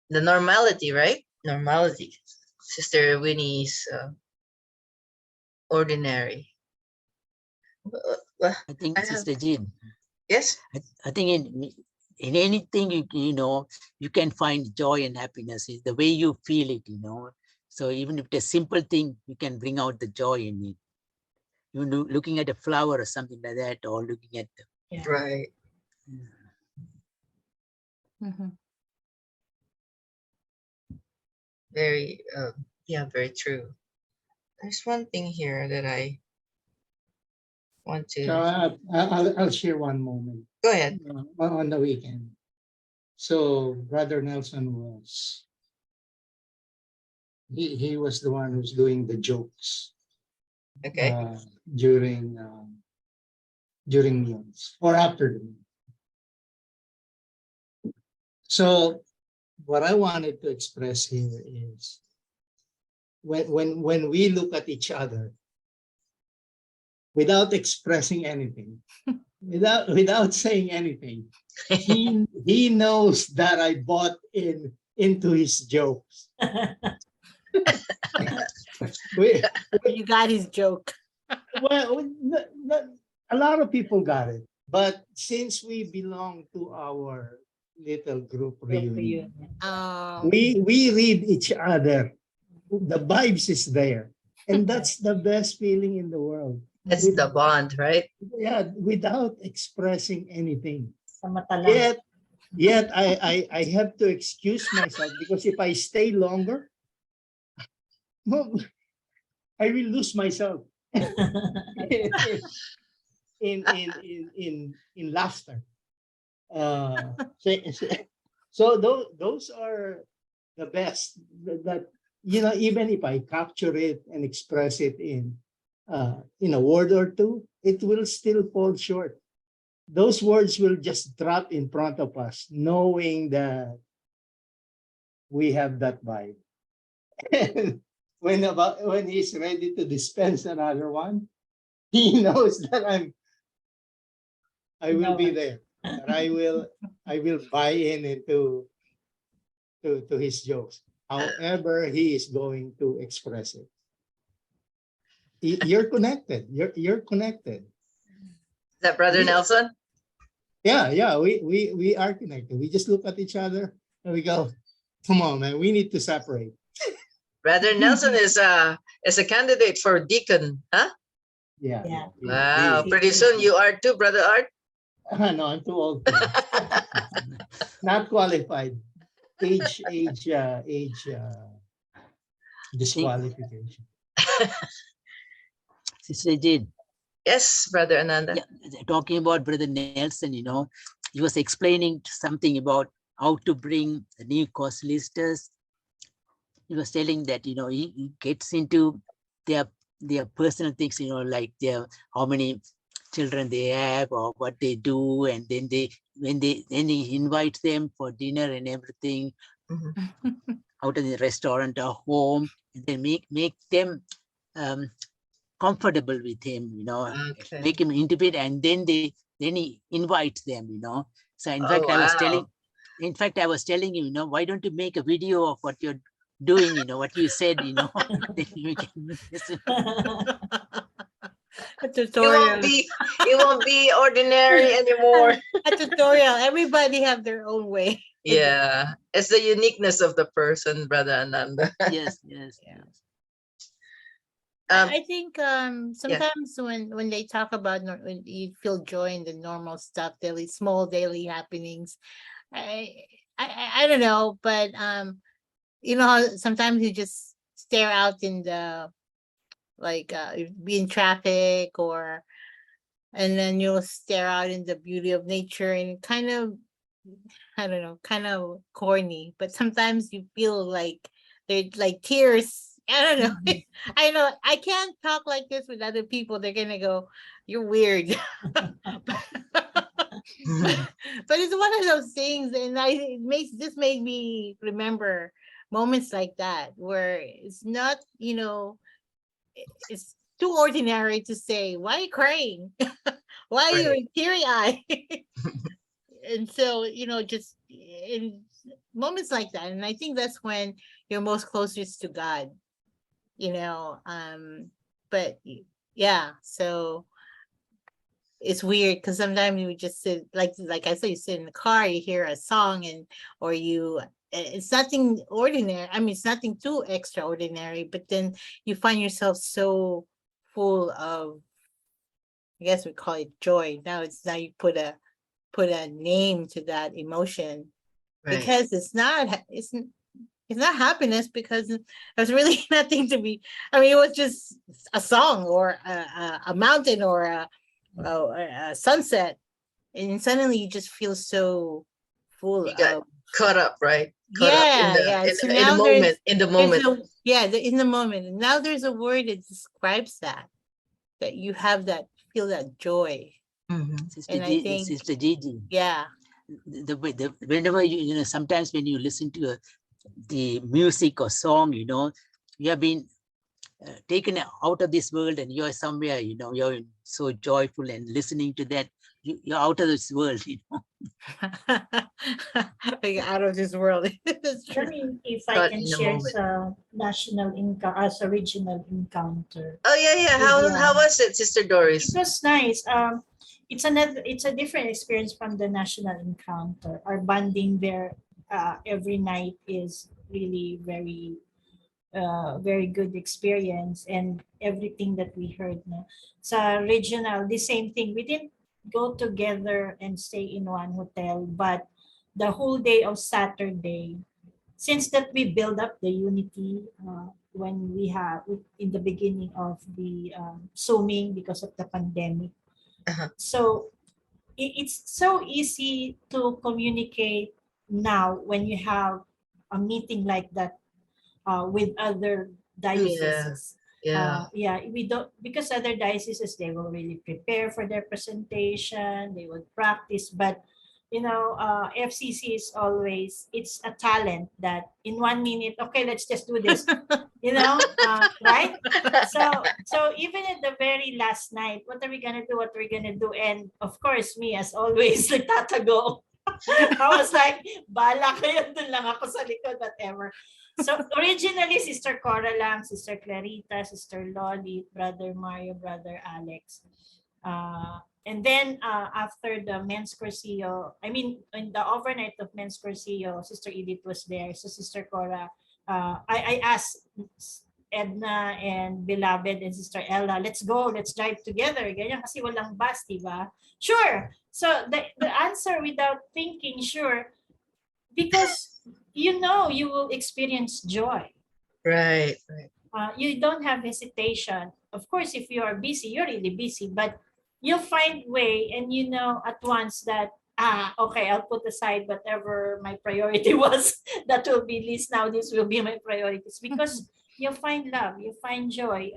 The normality, right? Normality. Sister Winnie's ordinary. I think, I have- Sister Jean, Yes? I think in anything you know, you can find joy and happiness. It's the way you feel it, you know. So even if it's a simple thing, you can bring out the joy in it. You know, looking at a flower or something like that, or looking at the, Right. Mhm. Very, yeah, very true. There's one thing here that I want to I'll share one moment go ahead. on the weekend. So Brother Nelson he was the one who's doing the jokes Okay. during meals or after the meal. So what I wanted to express here is when we look at each other without expressing anything, without saying anything, he knows that I bought into his jokes. You got his joke. Well, a lot of people got it, but since we belong to our little group reunion, we read each other. The vibes is there, and that's the best feeling in the world. It's the bond, right? Yeah, without expressing anything. Sa mata lang. Yet I have to excuse myself because if I stay longer, I will lose myself in laughter. So those are the best that you know, even if I capture it and express it in a word or two, it will still fall short. Those words will just drop in front of us, knowing that we have that vibe. And when he's ready to dispense another one, he knows that I will be there. That I will buy into his jokes. However, he is going to express it. You're connected. You're connected. Is that Brother Nelson? Yeah. We are connected. We just look at each other and we go, "Come on, man. We need to separate." Brother Nelson is a candidate for deacon, huh? Yeah. Yeah. Wow, He- pretty soon you are too, Brother Art. No, I'm too old. for that. Not qualified. Age disqualification. Sister Jane, Yes, Brother Ananda. yeah, talking about Brother Nelson, he was explaining something about how to bring the new co-solicitors. He was telling that, he gets into their personal things, like how many children they have or what they do, and then then he invites them for dinner and everything out of the restaurant or home, and then make them comfortable with him, Okay. make him intimate, and then he invites them, So in Oh, fact, wow. I was telling him, why don't you make a video of what you're doing, what you said, then we can listen. A It tutorial. won't be ordinary anymore. A tutorial. Everybody have their own way. Yeah, it's the uniqueness of the person, Brother Ananda. Yes, yes, Yeah. yes. I think sometimes when they talk about when you feel joy in the normal stuff, small daily happenings, I don't know, but how sometimes you just stare out in the be in traffic and then you'll stare out in the beauty of nature and kind of, I don't know, kind of corny, but sometimes you feel like they're like tears. I don't know. I know I can't talk like this with other people. They're gonna go, "You're weird." But it's one of those things, and this made me remember moments like that where it's not, it's too ordinary to say, "Why are you crying? Why are Right. you teary eyed?" And so, just in moments like that, and I think that's when you're most closest to God, but yeah, so it's weird because sometimes you just sit like I said, you sit in the car, you hear a song, or it's nothing ordinary. I mean, it's nothing too extraordinary, but then you find yourself so full of, I guess we call it joy. Now you put a name to that emotion, Right. because it's not happiness, because there's really nothing to be. I mean, it was just a song or a mountain or a sunset, and suddenly you just feel so full You got of. caught up, right? Caught up Yeah. So in the now moment, in the there's moment. in the moment, and now there's a word that describes that you have feel that joy, Mhm. Sister, and I think Sister Gigi, yeah. whenever sometimes when you listen to the music or song, you have been taken out of this world and you're somewhere, you're so joyful and listening to that, you're out of this world, Like out of this world. That's I true. mean, if I Caught can in the share moment. some national as a regional encounter. Oh yeah. How was it, Sister It Doris? was nice. It's a different experience from the national encounter. Our bonding there every night is really very good experience, and everything that we heard na. Sa regional, the same thing. We didn't go together and stay in one hotel, but the whole day of Saturday, since that we build up the unity when we have in the beginning of the Zooming because of the pandemic. Uh-huh. So it's so easy to communicate now when you have a meeting like that with other Yeah. dioceses. Yeah. Yeah, we don't, because other dioceses, they will really prepare for their presentation, they would practice, but FCC is always, it's a talent that in 1 minute, okay, let's just do this, right? So even at the very last night, what are we gonna do? What are we gonna do? And of course, me as always, nagtatago. I was like, bala kayo, dun lang ako sa likod, whatever. So originally, Sister Cora lang, Sister Clarita, Sister Loli, Brother Mario, Brother Alex. And then after the Men's Cursillo, I mean, in the overnight of Men's Cursillo, Sister Edith was there. So Sister Cora I asked Edna and Beloved and Sister Ella, let's go, let's drive together. Ganyan kasi walang bus, di ba? Sure. So the answer without thinking, sure, because you know you will experience joy. Right. You don't have hesitation. Of course, if you are busy, you're really busy, but you'll find way and you know at once that, okay, I'll put aside whatever my priority was. That will be least now, this will be my priorities because you find love, you find joy.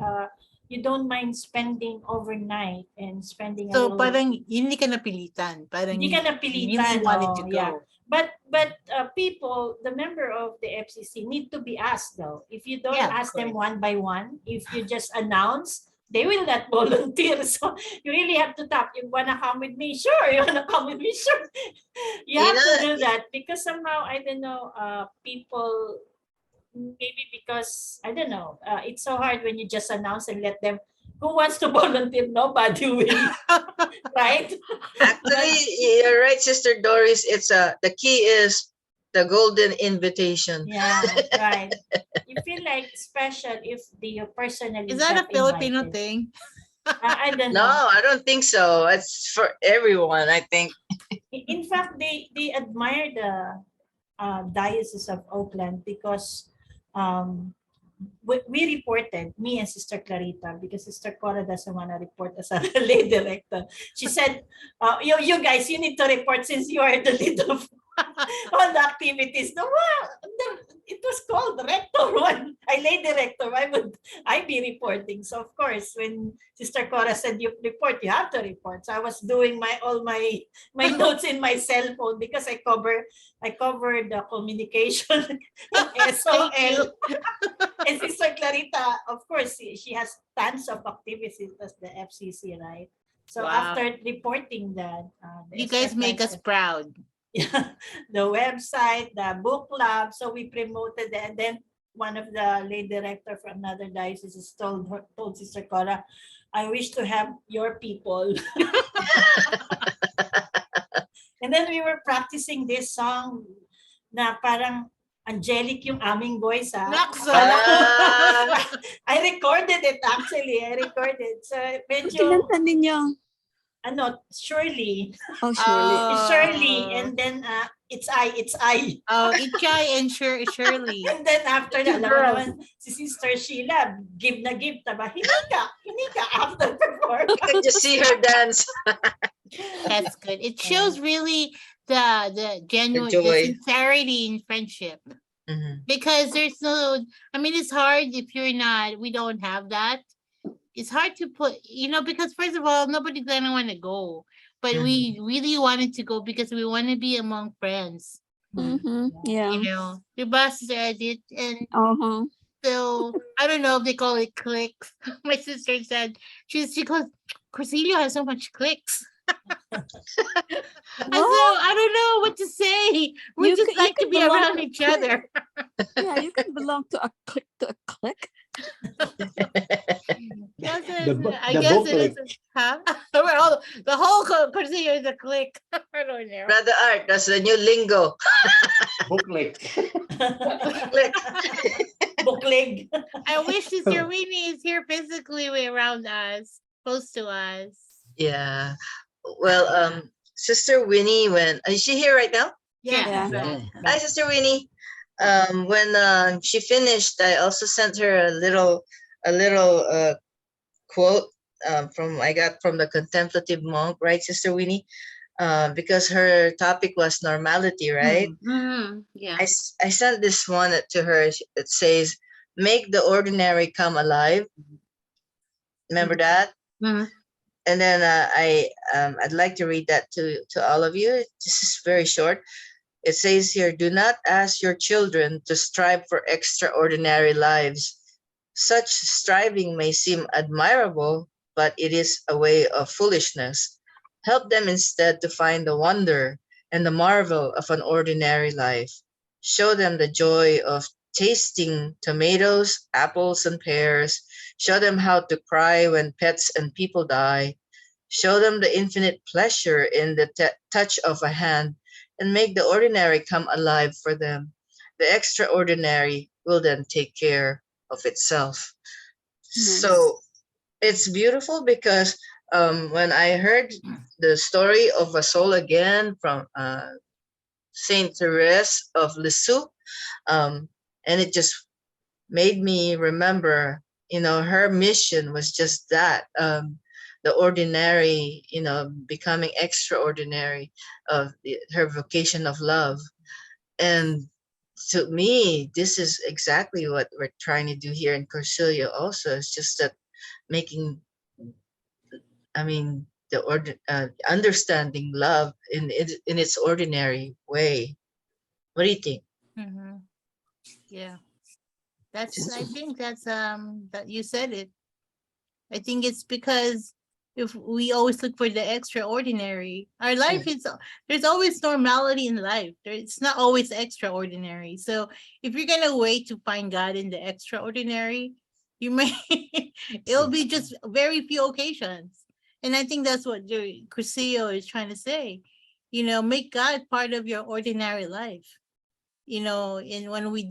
You don't mind spending overnight and spending a So little. parang hindi ka napilitan. Parang Hindi ka you really napilitan, wanted oh, to yeah. go. But people, the member of the FCC need to be asked though. If you don't Yeah, of ask them course. one by one, if you just announce, they will not volunteer. So you really have to tap. You wanna come with me? Sure. You wanna come with me? Sure. You You have to know- do that because somehow I don't know. People maybe because I don't know. It's so hard when you just announce and let them. Who wants to volunteer? Nobody will, right? Actually, you're right, Sister Doris. It's the key is the golden invitation. Yeah, right. You feel like special if you personally Is that a got Filipino invited. thing? I don't No, know. I don't think so. It's for everyone, I think. In fact, they admire the Diocese of Oakland because we reported, me and Sister Clarita, because Sister Cora doesn't want to report as a lay director. She said, you guys, you need to report since you are the lead of all the activities. No, it was called rector one. I lay director. Why would I be reporting? So of course, when Sister Cora said you report, you have to report. So I was doing all my notes in my cell phone because I covered the communication and SOL. And Sister Clarita, of course, she has tons of activities as the FCC, right? So Wow. after reporting that, You guys make us proud. the website, the book club. So we promoted it. And then one of the lay director from another diocese told Sister Cora, I wish to have your people. And then we were practicing this song na parang angelic yung aming voice. Nakso. I recorded it actually. So medyo, Kinanta ninyo. Shirley. Oh, surely. Shirley. And then it's I. Oh, Itchay and Shirley. And then after Two that, alam mo girls. naman, si Sister Sheila, give na give, taba, hindi ka after perform. You can just see her dance. That's good. It shows really the genuine the joy. sincerity in friendship. Mhm. Because there's no, I mean, it's hard if we don't have that. It's hard to put, because first of all, nobody's gonna want to go. But we really wanted to go because we want to be among friends. Mm-hmm. Yeah. Your boss said it, and Uh-huh. so I don't know if they call it clicks. My sister said she goes, Corsilio has so much clicks. And so I don't know what to say. We You just could- you like to could be belong around to each other. Yeah, you can belong to a clique. I the guess book it clique. is. Huh? Well, the whole Corsilio is a click. I don't know. Brother Art, that's the new lingo. Booklet. Click. Buklig. I wish Sister Winnie is here physically around us, close to us. Yeah. Well, Sister Winnie, is she here right now? Yeah. Yeah. Hi, Sister Winnie. When she finished, I also sent her a little quote I got from the Contemplative Monk, right, Sister Winnie? Because her topic was normality, right? Yeah. I sent this one to her. It says, "Make the ordinary come alive." Remember that? Mhm. And then I'd like to read that to all of you. This is very short. It says here, "Do not ask your children to strive for extraordinary lives. Such striving may seem admirable, but it is a way of foolishness. Help them instead to find the wonder and the marvel of an ordinary life. Show them the joy of tasting tomatoes, apples, and pears. Show them how to cry when pets and people die. Show them the infinite pleasure in the touch of a hand, and make the ordinary come alive for them. The extraordinary will then take care of itself. Nice. So it's beautiful because when I heard the story of a soul again from Saint Therese of Lisieux, and it just made me remember, her mission was just that, the ordinary, becoming extraordinary of her vocation of love. And to me, this is exactly what we're trying to do here in Corsilia also. It's just that making, I mean, understanding love in its ordinary way. What do you think? Mhm. Yeah, I think that you said it. I think it's because if we always look for the extraordinary, our life is, there's always normality in life. It's not always extraordinary. So if you're gonna wait to find God in the extraordinary, you may it'll be just very few occasions. And I think that's what Crucio is trying to say. Make God part of your ordinary life. And when we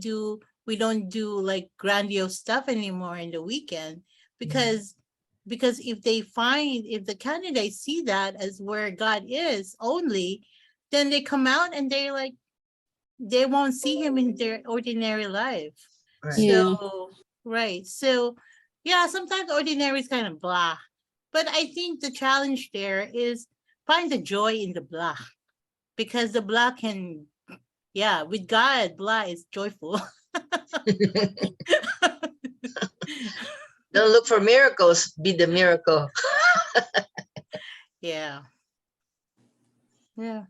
don't do like grandiose stuff anymore in the weekend, because if the candidates see that as where God is only, then they come out and they won't see him in their ordinary life. Right. Yeah. So right. So yeah, sometimes ordinary is kind of blah. But I think the challenge there is find the joy in the blah. Because the blah can, yeah, with God, blah is joyful. Don't look for miracles, be the miracle. Yeah. Yeah.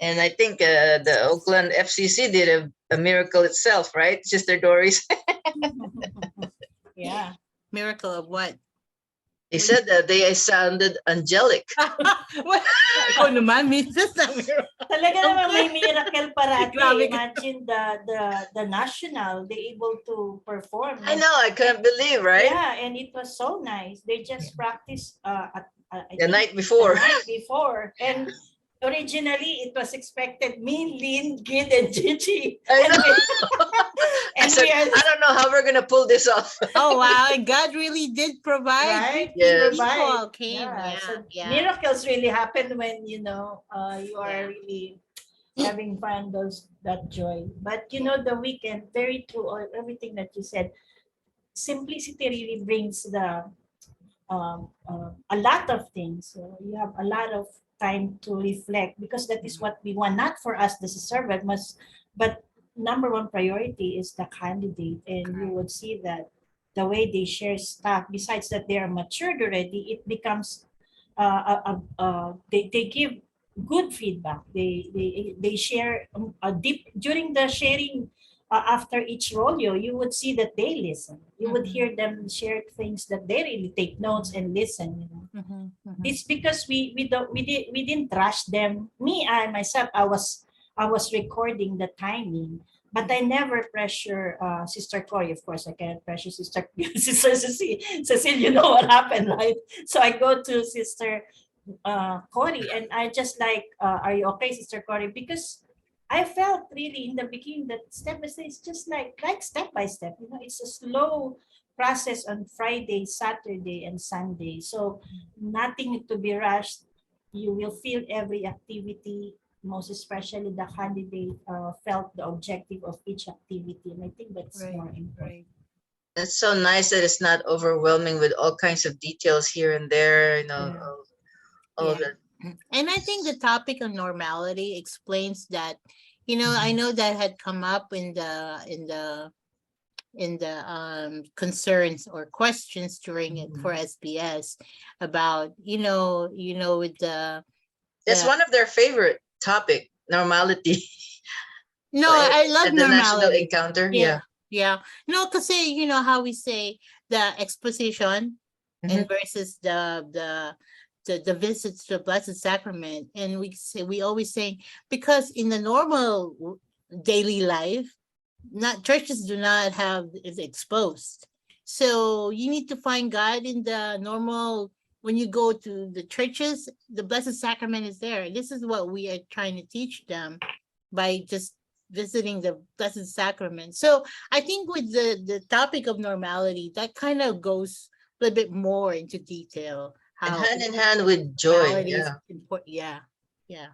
And I think the Oakland FCC did a miracle itself, right, Sister Doris? Yeah. Miracle of what? They said that they sounded angelic. What? Ikaw naman, Mrs. na miracle. Talaga naman may miracle parati. Grabe ka. Imagine the national, they able to perform. I know, I couldn't believe, right? Yeah, and it was so nice. They just practiced I The think night before. The night before. And originally it was expected me, Lynn, Gid, and Gigi. I And know. we, I and said, we are I don't know how we're gonna pull this off. Oh wow, God really did provide. right. Yes. People came. Yeah. Yeah. So Yeah. miracles really happen when you are Yeah. really having fun, that joy. But the weekend, very true, everything that you said. Simplicity really brings a lot of things. So you have a lot of time to reflect because that is what we want, not for us as a servant, but number one priority is the candidate. And you would see that the way they share stuff, besides that they are matured already, it becomes they give good feedback. They share a deep during the sharing. After each rodeo, you would see that they listen. You would hear them share things that they really take notes and listen. Mhm, mhm. It's because we didn't rush them. I myself, I was recording the timing, but I never pressure Sister Cory. Of course, I cannot pressure Sister Cecile. You know what happened, right? So I go to Sister Cory, and I just like, are you okay, Sister Cory? Because I felt really in the beginning that step by step, it's just like step by step. It's a slow process on Friday, Saturday, and Sunday. So nothing to be rushed. You will feel every activity, most especially the candidate felt the objective of each activity. And I think that's Right. more important. Right. It's so nice that it's not overwhelming with all kinds of details here and there, Yeah. all Yeah. the And I think the topic of normality explains that, I know that had come up in the concerns or questions during it for SBS about, with It's one of their favorite topic, normality. no, I love At the national normality. encounter. Yeah. Yeah. Yeah. No, because how we say the exposition and versus the visits to the Blessed Sacrament. And we always say, because in the normal daily life, churches do not have is exposed. So you need to find God in the normal. When you go to the churches, the Blessed Sacrament is there. This is what we are trying to teach them by just visiting the Blessed Sacrament. So I think with the topic of normality, that kind of goes a little bit more into detail. And How hand in hand with joy. normality is Yeah. important. Yeah, yeah.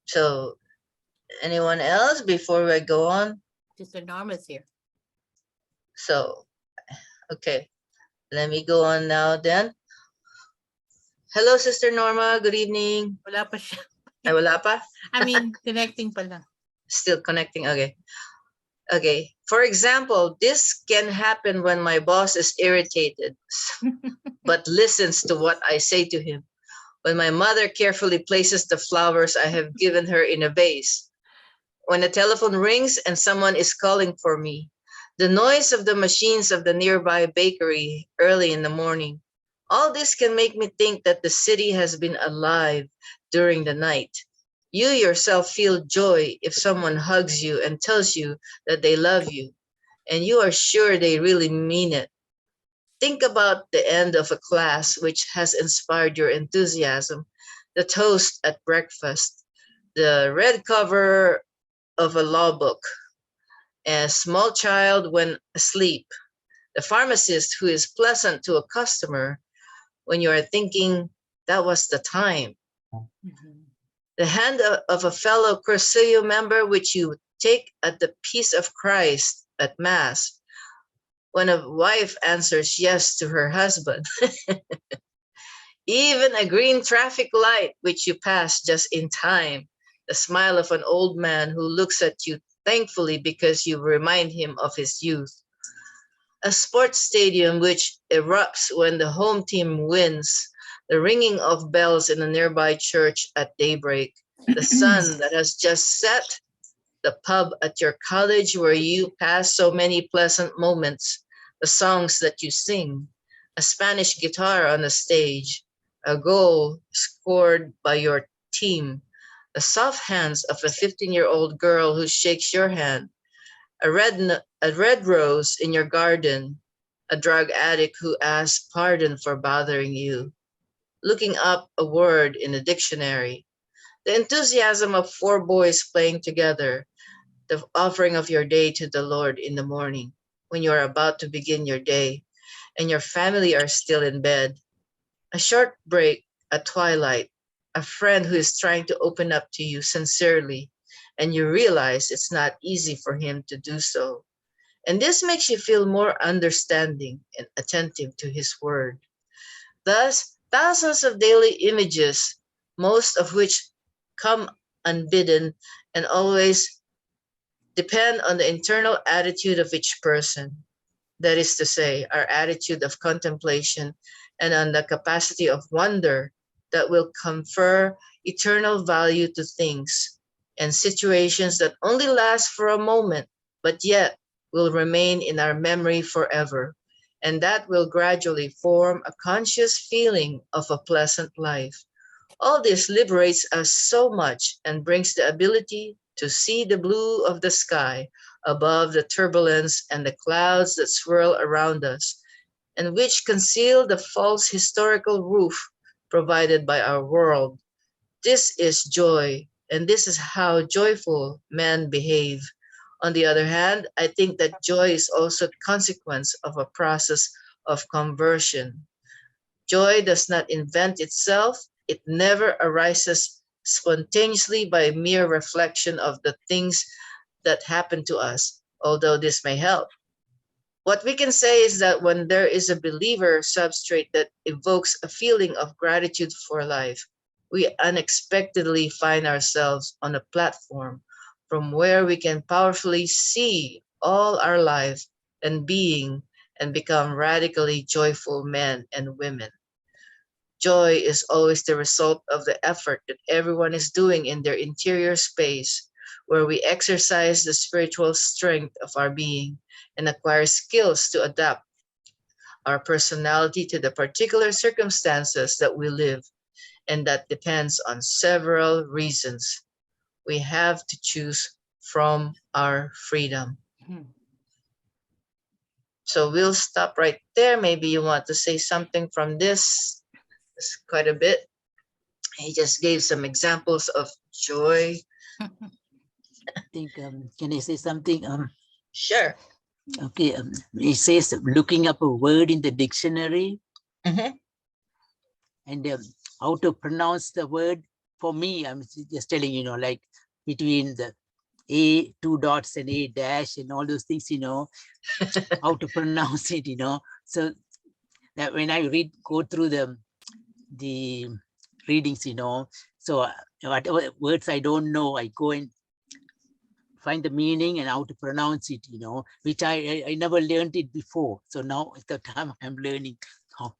So anyone else before we go on? Sister Norma's here. So, okay, let me go on now then. Hello, Sister Norma. Good evening. Wala pa siya. Ay, wala pa? I mean, connecting pa lang. Still connecting. Okay. Okay. For example, this can happen when my boss is irritated, but listens to what I say to him. When my mother carefully places the flowers I have given her in a vase. When the telephone rings and someone is calling for me. The noise of the machines of the nearby bakery early in the morning. All this can make me think that the city has been alive during the night. You yourself feel joy if someone hugs you and tells you that they love you, and you are sure they really mean it. Think about the end of a class which has inspired your enthusiasm, the toast at breakfast, the red cover of a law book, a small child when asleep, the pharmacist who is pleasant to a customer when you are thinking that was the time, Mhm. the hand of a fellow Cursillo member which you take at the peace of Christ at Mass, when a wife answers yes to her husband, even a green traffic light which you pass just in time, the smile of an old man who looks at you thankfully because you remind him of his youth, a sports stadium which erupts when the home team wins, the ringing of bells in a nearby church at daybreak, the sun that has just set, the pub at your college where you pass so many pleasant moments, the songs that you sing, a Spanish guitar on the stage, a goal scored by your team, the soft hands of a 15-year-old girl who shakes your hand, a red rose in your garden, a drug addict who asks pardon for bothering you, looking up a word in a dictionary, the enthusiasm of four boys playing together, the offering of your day to the Lord in the morning when you are about to begin your day and your family are still in bed, a short break at twilight, a friend who is trying to open up to you sincerely, and you realize it's not easy for him to do so. And this makes you feel more understanding and attentive to his word. Thus, thousands of daily images, most of which come unbidden and always depend on the internal attitude of each person. That is to say, our attitude of contemplation and on the capacity of wonder that will confer eternal value to things and situations that only last for a moment, but yet will remain in our memory forever, and that will gradually form a conscious feeling of a pleasant life. All this liberates us so much and brings the ability to see the blue of the sky above the turbulence and the clouds that swirl around us, and which conceal the false historical roof provided by our world. This is joy, and this is how joyful men behave. On the other hand, I think that joy is also the consequence of a process of conversion. Joy does not invent itself, it never arises spontaneously by mere reflection of the things that happen to us, although this may help. What we can say is that when there is a believer substrate that evokes a feeling of gratitude for life, we unexpectedly find ourselves on a platform from where we can powerfully see all our life and being and become radically joyful men and women. Joy is always the result of the effort that everyone is doing in their interior space, where we exercise the spiritual strength of our being and acquire skills to adapt our personality to the particular circumstances that we live, and that depends on several reasons. We have to choose from our freedom. Mhm. So we'll stop right there. Maybe you want to say something from this. It's quite a bit. He just gave some examples of joy I think, can I say something? Sure. Okay, it says looking up a word in the dictionary Mhm. and how to pronounce the word. For me, I'm just telling, like between the A, two dots and A dash and all those things, how to pronounce it, So that when I go through the readings, so whatever words I don't know, I go and find the meaning and how to pronounce it, which I never learned it before. So now at the time I'm learning how.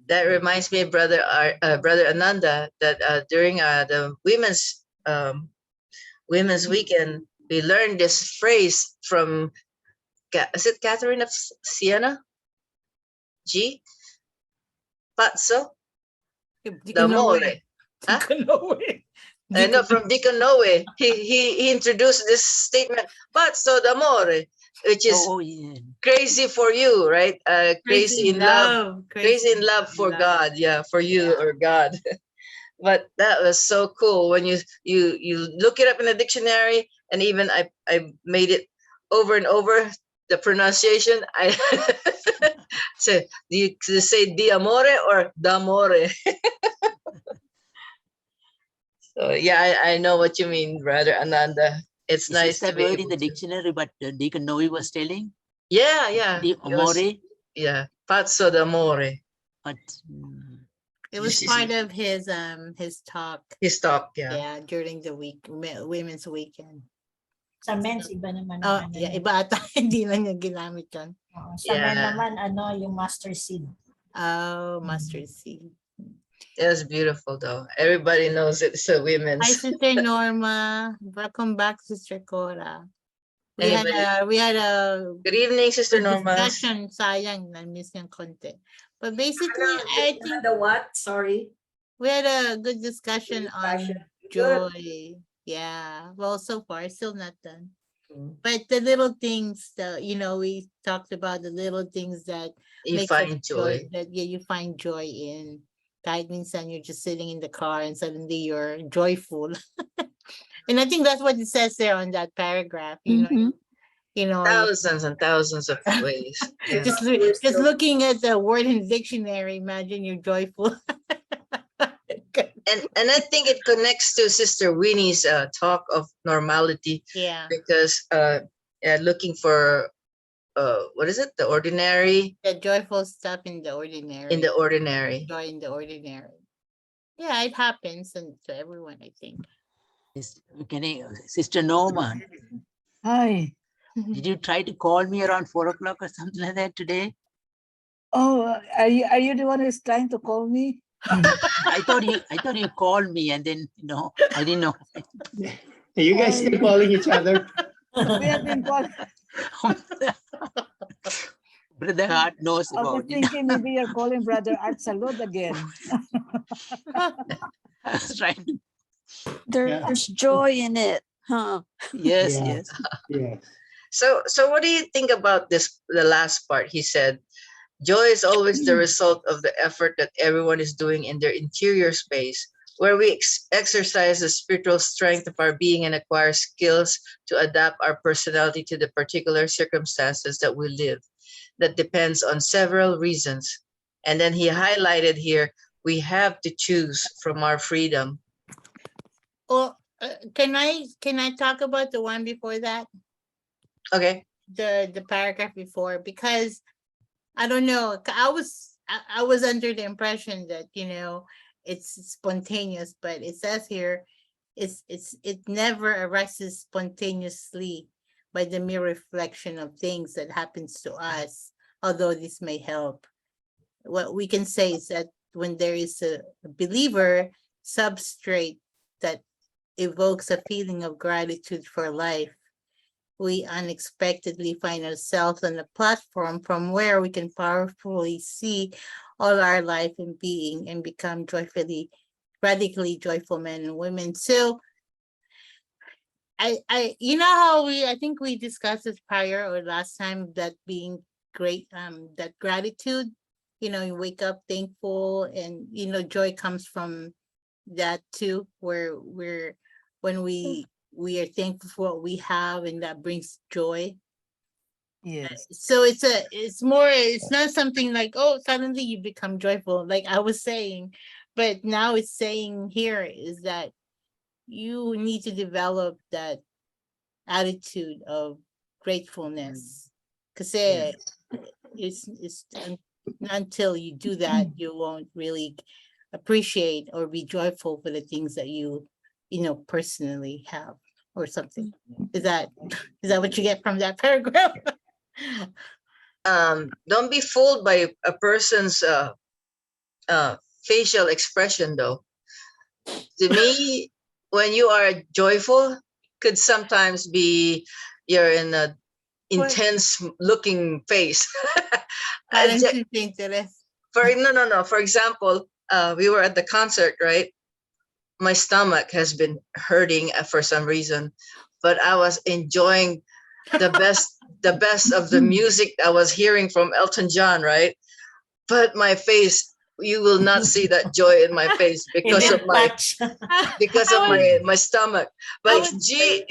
That reminds me, brother Ananda, that during the women's weekend, we learned this phrase from is it Catherine of Siena? G. Pazzo d'amore. Huh? I know from Deacon Noe. He introduced this statement, Pazzo d'amore, which is Oh, yeah. crazy for you, right? Crazy in love. Crazy in love for God. Yeah, for you or God. But that was so cool when you look it up in the dictionary, and even I made it over and over the pronunciation. I so do you say di amore or d'amore? So yeah, I know what you mean, brother Ananda. It's Is nice to that be word in able the to. dictionary, but Deacon Noe was telling? Yeah, yeah. Di It was, amore, yeah, pazzo d'amore. but It was part of his talk. His talk, yeah. Yeah, during the women's weekend. Sa men's, iba naman Oh, ang ano yeah, yun. iba ata, hindi lang niya ginamit yun. Oo, sa men Yeah. naman, yung master seed. Oh, mustard seed. It was beautiful though. Everybody knows it's a Hi, women's. Sister Norma. Welcome back, Sister Cora. We Anybody? had a Good evening, Sister good Norma. discussion. Sayang, na-miss yung konti. But basically, I think The what? Sorry. we had a good discussion on Discussion. joy. Yeah. Well, so far, still not done. Mm. But the little things that, we talked about the little things that You makes us find joy. that you find joy in. Kahit minsan you're just sitting in the car and suddenly you're joyful. And I think that's what it says there on that paragraph, Mhm. Thousands and thousands of ways. Yeah. just looking at the word in the dictionary, imagine you're joyful. And I think it connects to Sister Winnie's talk of normality, Yeah, because yeah, looking for what is it? The ordinary the joyful stuff in the in the ordinary. joy in the ordinary. Yeah, it happens to everyone, I think. Sister Norma, Hi. did you try to call me around 4 o'clock or something like that today? Oh, are you the one who's trying to call me? I thought you called me and then I didn't know. Are you guys still calling each other? We have been calling. Brother Hart knows I was about it. thinking maybe you're calling Brother Art Salud again. I was trying to. There's joy in it, huh? Yes, Yeah. yes. Yeah. So what do you think about this? The last part, he said, joy is always the result of the effort that everyone is doing in their interior space, where we exercise the spiritual strength of our being and acquire skills to adapt our personality to the particular circumstances that we live. That depends on several reasons. And then he highlighted here, we have to choose from our freedom. Well, can I talk about the one before that? Okay. The paragraph before, because I don't know. I was under the impression that it's spontaneous, but it says here it never arises spontaneously by the mere reflection of things that happens to us, although this may help. What we can say is that when there is a believer substrate that evokes a feeling of gratitude for life, we unexpectedly find ourselves on a platform from where we can powerfully see all our life and being and become radically joyful men and women. So I I think we discussed this prior or last time, that being great, that gratitude, you wake up thankful, and joy comes from that too, where when we are thankful for what we have, and that brings joy. Yes. So it's more, it's not something like, oh, suddenly you become joyful, like I was saying, but now it's saying here is that you need to develop that attitude of gratefulness. Because it's until you do that, you won't really appreciate or be joyful for the things that you know, personally have or something. Is that what you get from that paragraph? Don't be fooled by a person's facial expression, though. To me, when you are joyful, could sometimes be you're in a intense looking face. Parang Ju- sin interest. no. For example, we were at the concert, right? My stomach has been hurting for some reason, but I was enjoying the best of the music I was hearing from Elton John, right? But my face, you will not see that joy in my face because of my my stomach. But she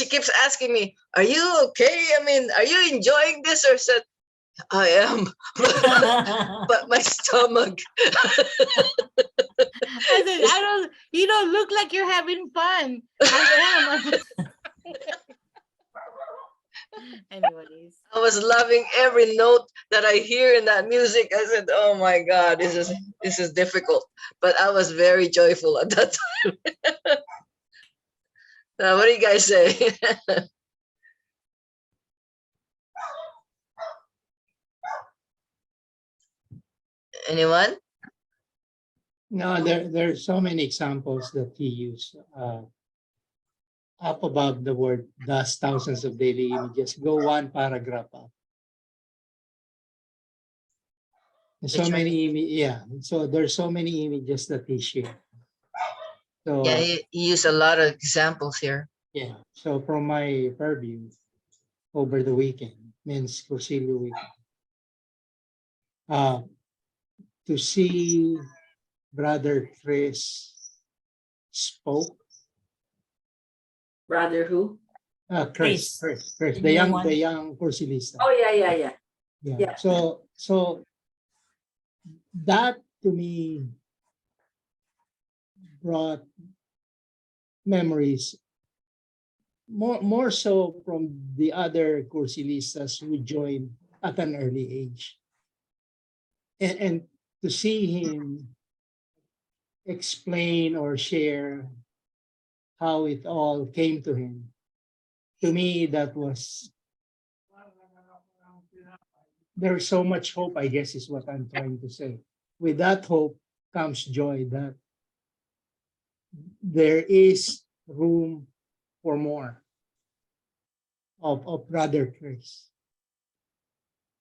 keeps asking me, "Are you okay? I mean, are you enjoying this?" Or said, "I am," but my stomach. I said, you don't look like you're having fun. I am. Anyways. I was loving every note that I hear in that music. I said, "Oh my God, this is difficult," but I was very joyful at that time. What do you guys say? Anyone? No, there are so many examples that he used. Up above the word, thus thousands of daily images. Go one paragraph up. So Which one? many, so there's so many images that he shared. So Yeah, he used a lot of examples here. yeah, so from my purview over the weekend, men's Cursillo weekend, to see Brother Chris spoke. Brother who? Chris, The the new one. young Cursilista. Oh, yeah. Yeah. So that to me brought memories more so from the other Cursilistas who joined at an early age. And to see him explain or share how it all came to him, to me, that was, there's so much hope, I guess is what I'm trying to say. With that hope comes joy that there is room for more of Brother Chris.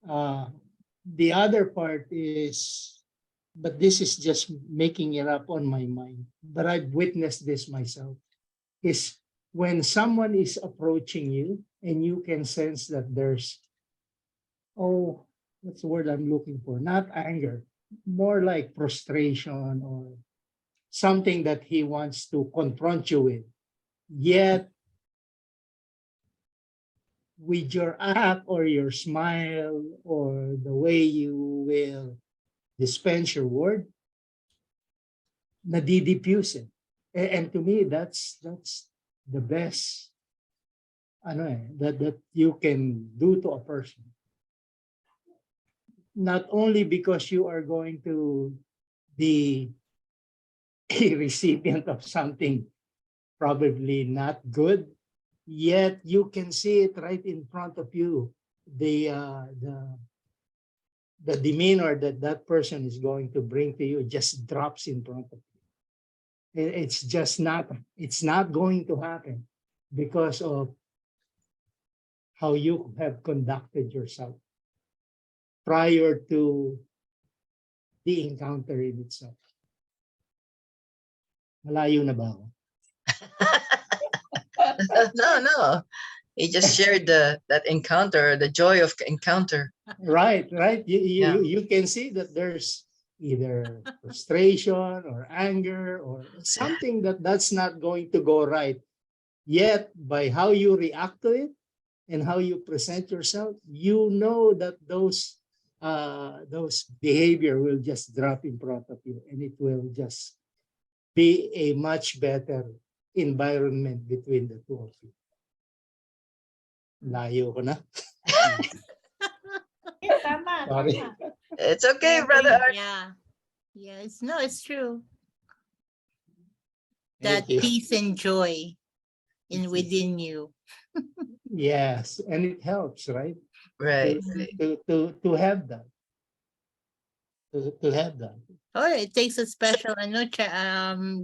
The other part is, but this is just making it up on my mind, but I've witnessed this myself, is when someone is approaching you and you can sense that there's, what's the word I'm looking for? Not anger, more like frustration or something that he wants to confront you with. Yet, with your act or your smile or the way you will dispense your word, nadidifuse it. And to me, that's the best that you can do to a person. Not only because you are going to be a recipient of something probably not good, yet you can see it right in front of you. The demeanor that person is going to bring to you just drops in front of you. It's just it's not going to happen because of how you have conducted yourself prior to the encounter in itself. Malayo na ba ako? No. He just shared that encounter, the joy of encounter. Right. You can see that there's either frustration or anger or something that's not going to go right. Yet by how you react to it and how you present yourself, you know that those behavior will just drop in front of you, and it will just be a much better environment between the two of you. Layo ko na. Tama, Sorry. tama. It's okay, I Brother agree. Art. Yeah. Yeah, it's true. Thank That you. peace and joy within you. Yes, and it helps, right? Right. To have that. To have that. Oh, it takes a special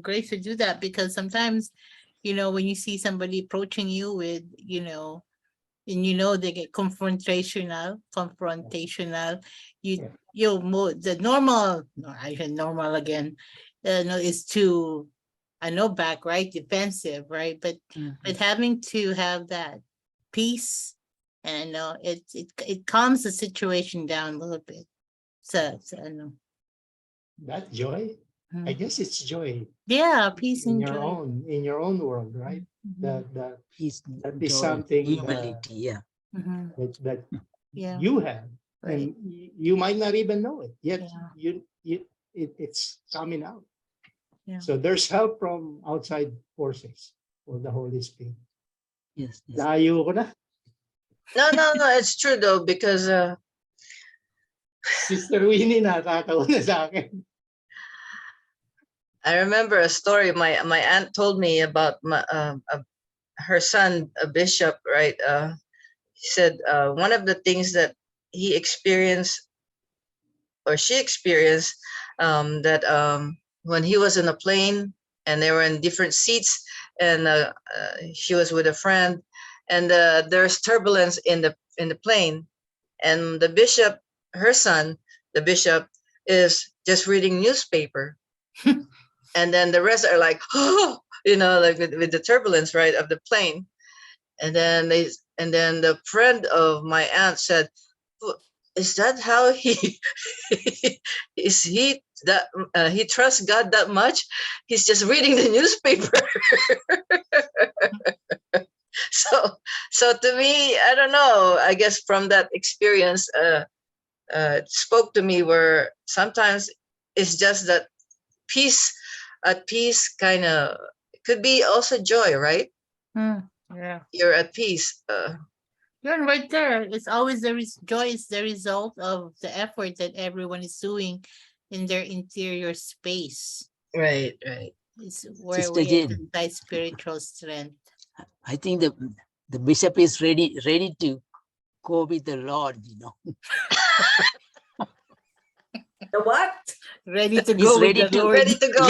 grace to do that, because sometimes, when you see somebody approaching you with, and they get confrontational, Yeah. the normal, no, I said normal again, no, is to, I know, back, right, defensive, right, but having to have that peace, and it calms the situation down a little bit. So I know. That joy, I guess it's joy Yeah, peace in and your joy. in your own world, right? Mhm. That Peace, that is joy, something humility. Yeah. Mhm. that Yeah. you have, Right. and you might not even know it yet. Yeah. It's coming out. Yeah. So there's help from outside forces or the Holy Spirit. Yes. Yes. Layo ko na. No, it's true though, because Sister Winnie nakakatawa na sa akin. I remember a story my aunt told me about her son, a bishop, right? He said one of the things that he experienced or she experienced, that when he was in a plane and they were in different seats, and she was with a friend, and there's turbulence in the plane, and the bishop, her son, the bishop, is just reading newspaper. And then the rest are like, oh, like with the turbulence, right, of the plane. And then the friend of my aunt said, "Well, is that how he is he that he trusts God that much? He's just reading the newspaper." So to me, I don't know. I guess from that experience, it spoke to me where sometimes it's just that peace, at peace, kind of could be also joy, right? Yeah. You're at peace. You're right there. It's always joy is the result of the effort that everyone is doing in their interior space. Right. It's where Sister we Jane. exercise spiritual strength. I think the bishop is ready to go with the Lord. The what? Ready to He's go with ready the to- Lord. Ready to go.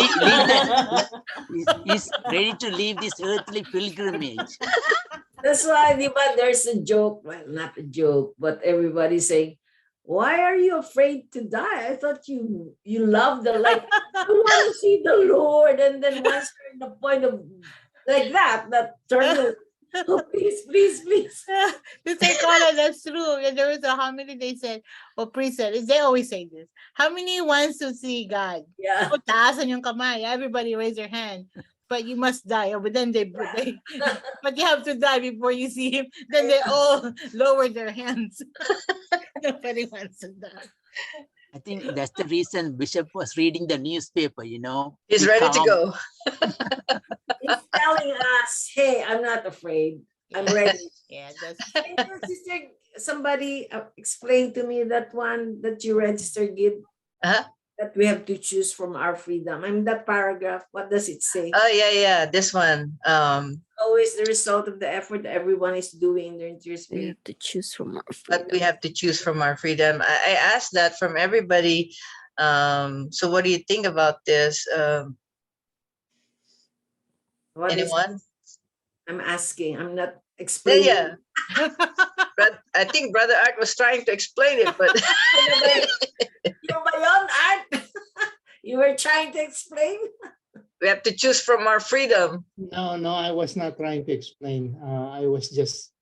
He's ready to leave this earthly pilgrimage. That's why, di ba, there's a joke, well, not a joke, but everybody's saying, why are you afraid to die? I thought you love the light. I want to see the Lord. And then once you're in the point of like that turn, oh, please. Sister Carla, that's true. And there was a homily they said, priest said, they always say this. How many wants to see God? Yeah. Oh, taasan yung kamay. Everybody raise their hand. But you must die. Oh, but then they but you have to die before you see him. Then they all lower their hands. Nobody wants to die. I think that's the reason Bishop was reading the newspaper, He's Be ready to calm. go. He's telling us, hey, I'm not afraid. I'm ready. Yeah, that's Sister, somebody explained to me that one that you registered, Gid, Uh-huh. that we have to choose from our freedom. I mean, that paragraph, what does it say? Oh yeah, this one. Always the result of the effort that everyone is doing in their interior We spirit. have to choose from our But we freedom. have to choose from our freedom. I asked that from everybody. So what do you think about this? What is- Anyone? I'm asking. I'm not explaining. Yeah. But I think Brother Art was trying to explain it, but You're my own art. You were trying to explain. we have to choose from our freedom. No, I was not trying to explain. I was just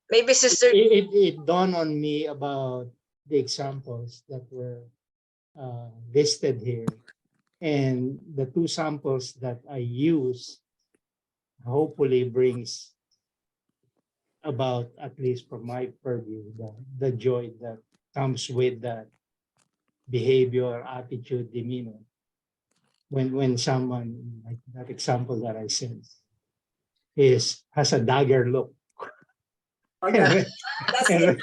Maybe Sister. it dawned on me about the examples that were listed here. And the two samples that I use hopefully brings about, at least from my purview, the joy that comes with that behavior, attitude, demeanor. When someone, like that example that I said, has a dagger look. Or And the- when- That's and it. when-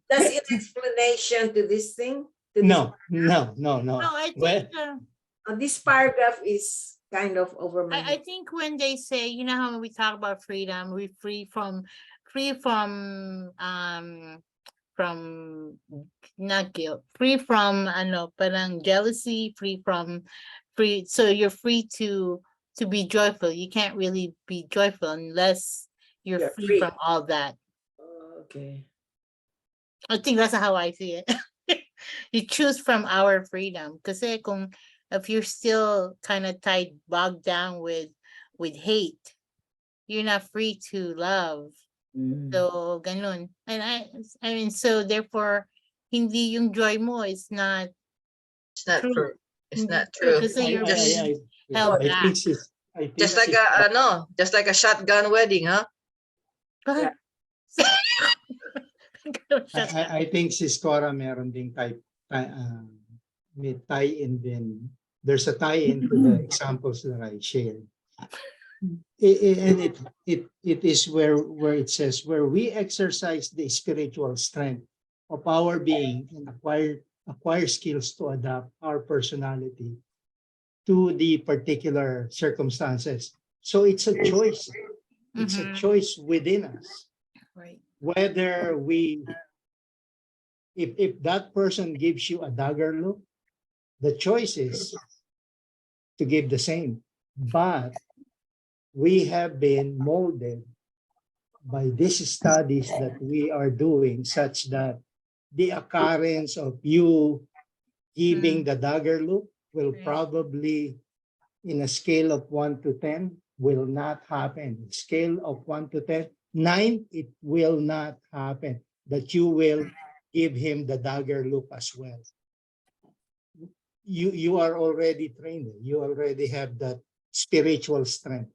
That's an explanation to this thing. To no. No, Well, I think, This paragraph is kind of over my I head. think when they say, you know, how we talk about freedom, we free from not guilt, free from ano, parang jealousy, free, so you're free to be joyful. You can't really be joyful unless you're You're free free. from all that. Okay. I think that's how I see it. You choose from our freedom. Kasi kung if you're still kind of bogged down with hate, you're not free to love. Mm. So ganun. And I mean, so therefore, hindi yung joy mo is not It's not true. true. It's Hindi not true true. kasi you're Just- being held I back. think Just like just like a shotgun wedding, huh? But I think si Cora meron ding may tie-in din. There's a tie-in to the examples that I shared. And it is where it says, where we exercise the spiritual strength of our being and acquire skills to adapt our personality to the particular circumstances. So it's a choice. It's a Mhm. choice within us. Right. Whether if that person gives you a dagger look, the choice is to give the same. But we have been molded by these studies that we are doing, such that the occurrence of you giving the dagger look will Right. probably, in a scale of 1 to 10, will not happen. Scale of 1 to 10, 9, it will not happen that you will give him the dagger look as well. You are already trained. You already have that spiritual strength.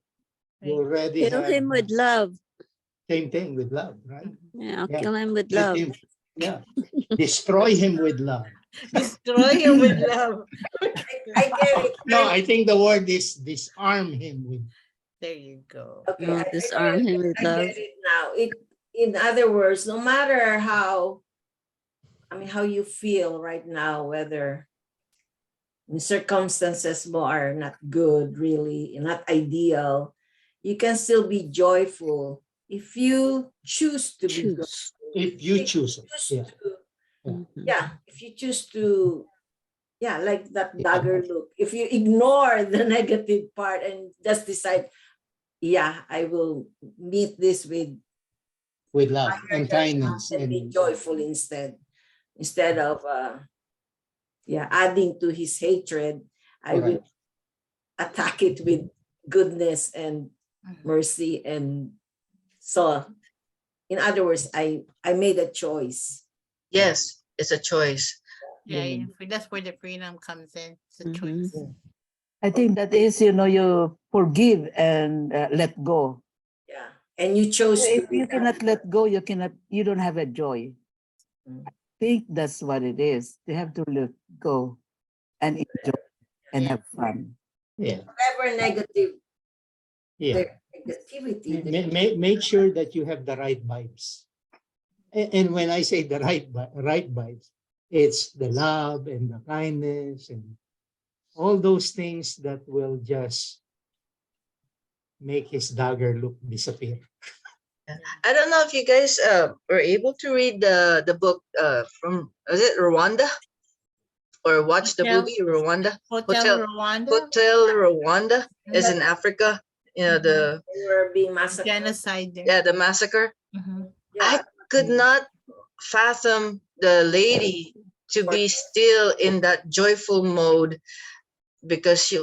You already Kill have him with that- love. Same thing with love, right? Yeah, Yeah. kill him with Let love. him- yeah. Destroy him with love. Destroy him with love. I get it. No, I think the word is disarm him with. There you go. Okay, No, I disarm get him it. with I love. get it now. In other words, no matter how you feel right now, whether the circumstances mo are not good, really, not ideal, you can still be joyful if you choose to be joyful. Choose. If you choose it. Choose Yeah. to- Mhm. yeah, if you choose to, yeah, like that dagger look. If you ignore the negative part and just decide, yeah, I will meet this with With love and kindness. and be And joyful instead of adding to his hatred, I will attack it with goodness and mercy. And so, in other words, I made a choice. Yes, it's a choice. Yeah, that's where the freedom comes in. It's a choice. I think that is, you forgive and let go. Yeah, and you chose If to. you cannot let go, you don't have a joy. Mm. I think that's what it is. You have to let go and enjoy and have fun. yeah, Whatever negative yeah. negativity. Make sure that you have the right vibes. And when I say the right vibes, it's the love and the kindness and all those things that will just make his dagger look disappear. I don't know if you guys were able to read the book from, is it Rwanda? Or watch the Hotel- movie Rwanda? Hotel Rwanda, Hotel Rwanda is in Africa. You know, the They were being massacred. genocide there. the massacre. Mhm. I could not fathom the lady to be still in that joyful mode, because she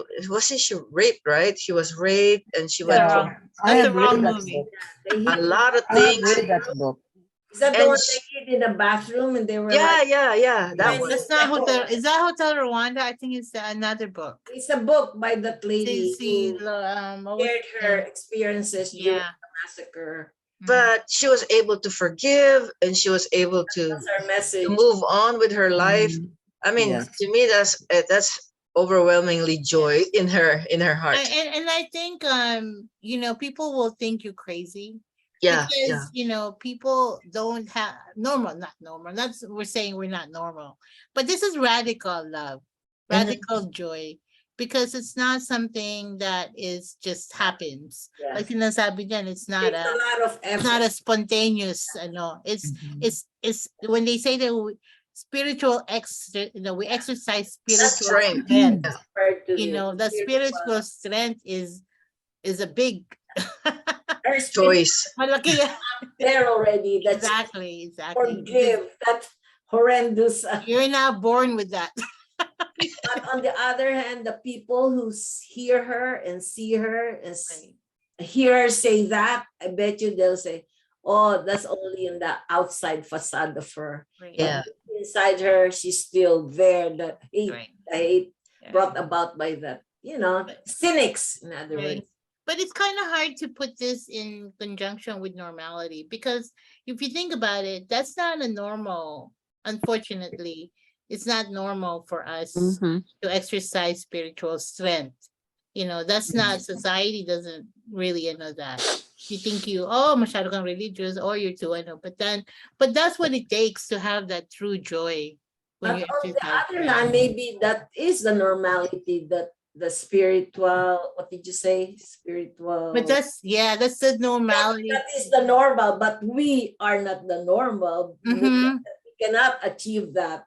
raped, right? She was raped and she went through I That's have the wrong read that movie. book. a lot of I have things. read that book. Is that the And one they hid in the bathroom and they were yeah, like, that Right. one. That's not Hotel. Is that Hotel Rwanda? I think it's another book. it's a book by that lady See, who what was shared the her name? experiences during Yeah. the massacre. Mhm. But she was able to forgive, and she was able to That's our message. move on with her life. I mean, Yes. to me, that's overwhelmingly joy in her heart. And I think people will think you crazy Yeah, because people don't have not normal. That's we're saying we're not normal, but this is radical love, radical joy, because it's not something that is just happens. Yeah. Like sinasabi dyan, it's not Takes a lot of it's not a effort. spontaneous. It's when they say that we exercise spiritual strength. strength. compared to The spiritual strength is a big her spirit Choice. malaki yan. there already. That's Exactly. forgive that horrendous. You're not born with that. But on the other hand, the people who hear her and see her and hear her say that, I bet you they'll say, "Oh, that's only in the outside facade of her. Right. Yeah. Inside her, she's still there. That hate, Right. the hate Yeah. brought about by that, cynics, in other Right. words." But it's kind of hard to put this in conjunction with normality because if you think about it, that's not a normal. Unfortunately, it's not normal for us Mhm. to exercise spiritual strength. That's not society doesn't really know that. You think masyado kang religious or you're too but that's what it takes to have that true joy when But you on the exercise. other hand, maybe that is the normality, that the spiritual, what did you say? Spiritual. But that's the normality. That is the normal, but we are not the normal. Mhm. We cannot achieve that.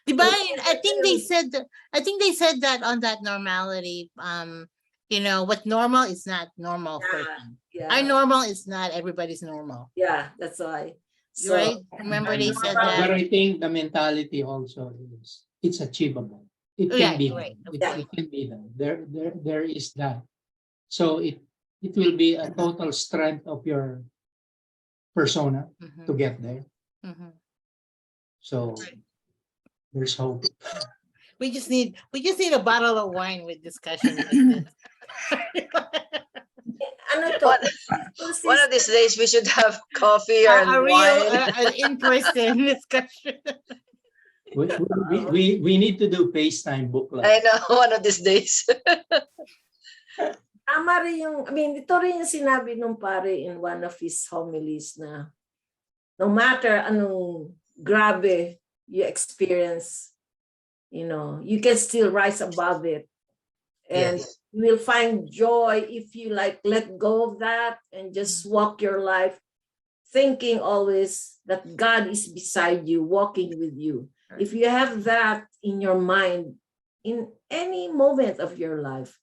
Diba? So- I think they said that on that normality. What normal is not normal for them. Our Yeah, normal is not everybody's normal. yeah, that's why. So, Right? Remember they said normal- But that. I think the mentality also is it's achievable. It can Right, be right. done. It can be done. There is that. So it will be a total strength of your persona Mhm, to get there. mhm. So there's hope. We just need a bottle of wine with discussion like this. ano to? One of these days we should have coffee and A real wine. in-person discussion. We need to do FaceTime book club. I know, one of these days. Tama rin ito rin yung sinabi nung pare in one of his homilies na no matter anong grabe you experience, you can still rise above it. And Yes. you will find joy if you let go of that and just walk your life thinking always that God is beside you, walking with you. If you have that in your mind in any moment of your life,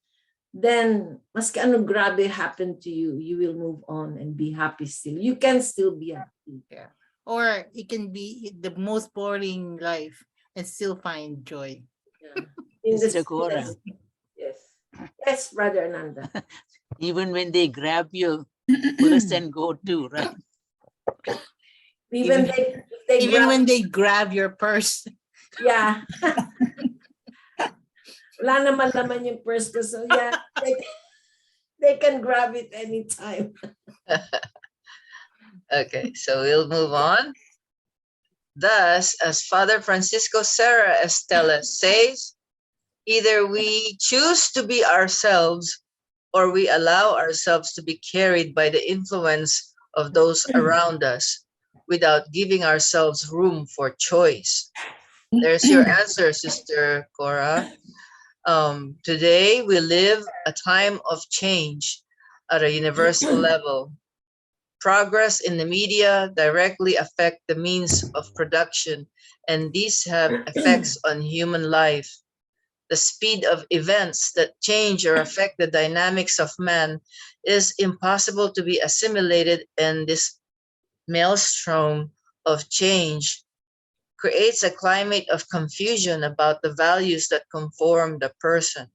then maski ano grabe happen to you, you will move on and be happy still. You can still be happy. Or it can be the most boring life and still find joy. In the Mr. Cora. Yes, Brother Ananda. Even when they grab you, first and go to, right? Even they Even grab, when they grab your purse. yeah. Wala naman laman yung purse ko. So yeah, they can grab it anytime. Okay, so we'll move on. Thus, as Father Francisco Serra Estella says, either we choose to be ourselves or we allow ourselves to be carried by the influence of those around us without giving ourselves room for choice. There's your answer, Sister Cora. Today, we live a time of change at a universal level. Progress in the media directly affect the means of production, and these have effects on human life. The speed of events that change or affect the dynamics of man is impossible to be assimilated, and this maelstrom of change creates a climate of confusion about the values that conform the person.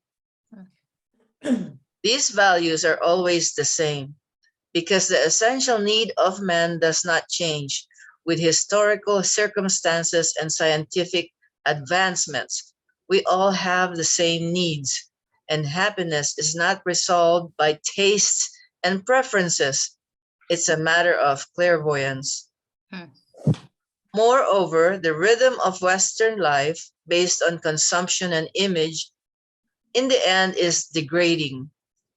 These values are always the same because the essential need of man does not change, with historical circumstances and scientific advancements. We all have the same needs, and happiness is not resolved by tastes and preferences. It's a matter of clairvoyance. Moreover, the rhythm of Western life, based on consumption and image, in the end is degrading,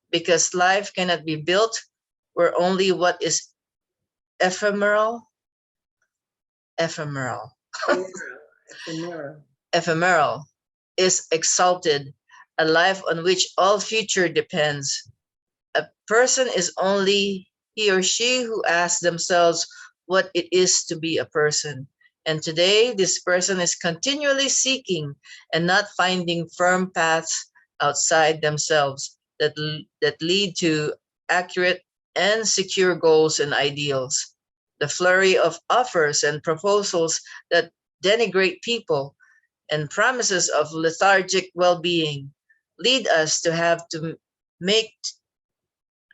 because life cannot be built where only what is ephemeral, ephemeral, Ephemeral. ephemeral is exalted, a life on which all future depends. A person is only he or she who asks themselves what it is to be a person. And today, this person is continually seeking and not finding firm paths outside themselves that lead to accurate and secure goals and ideals. The flurry of offers and proposals that denigrate people and promises of lethargic well-being lead us to have to make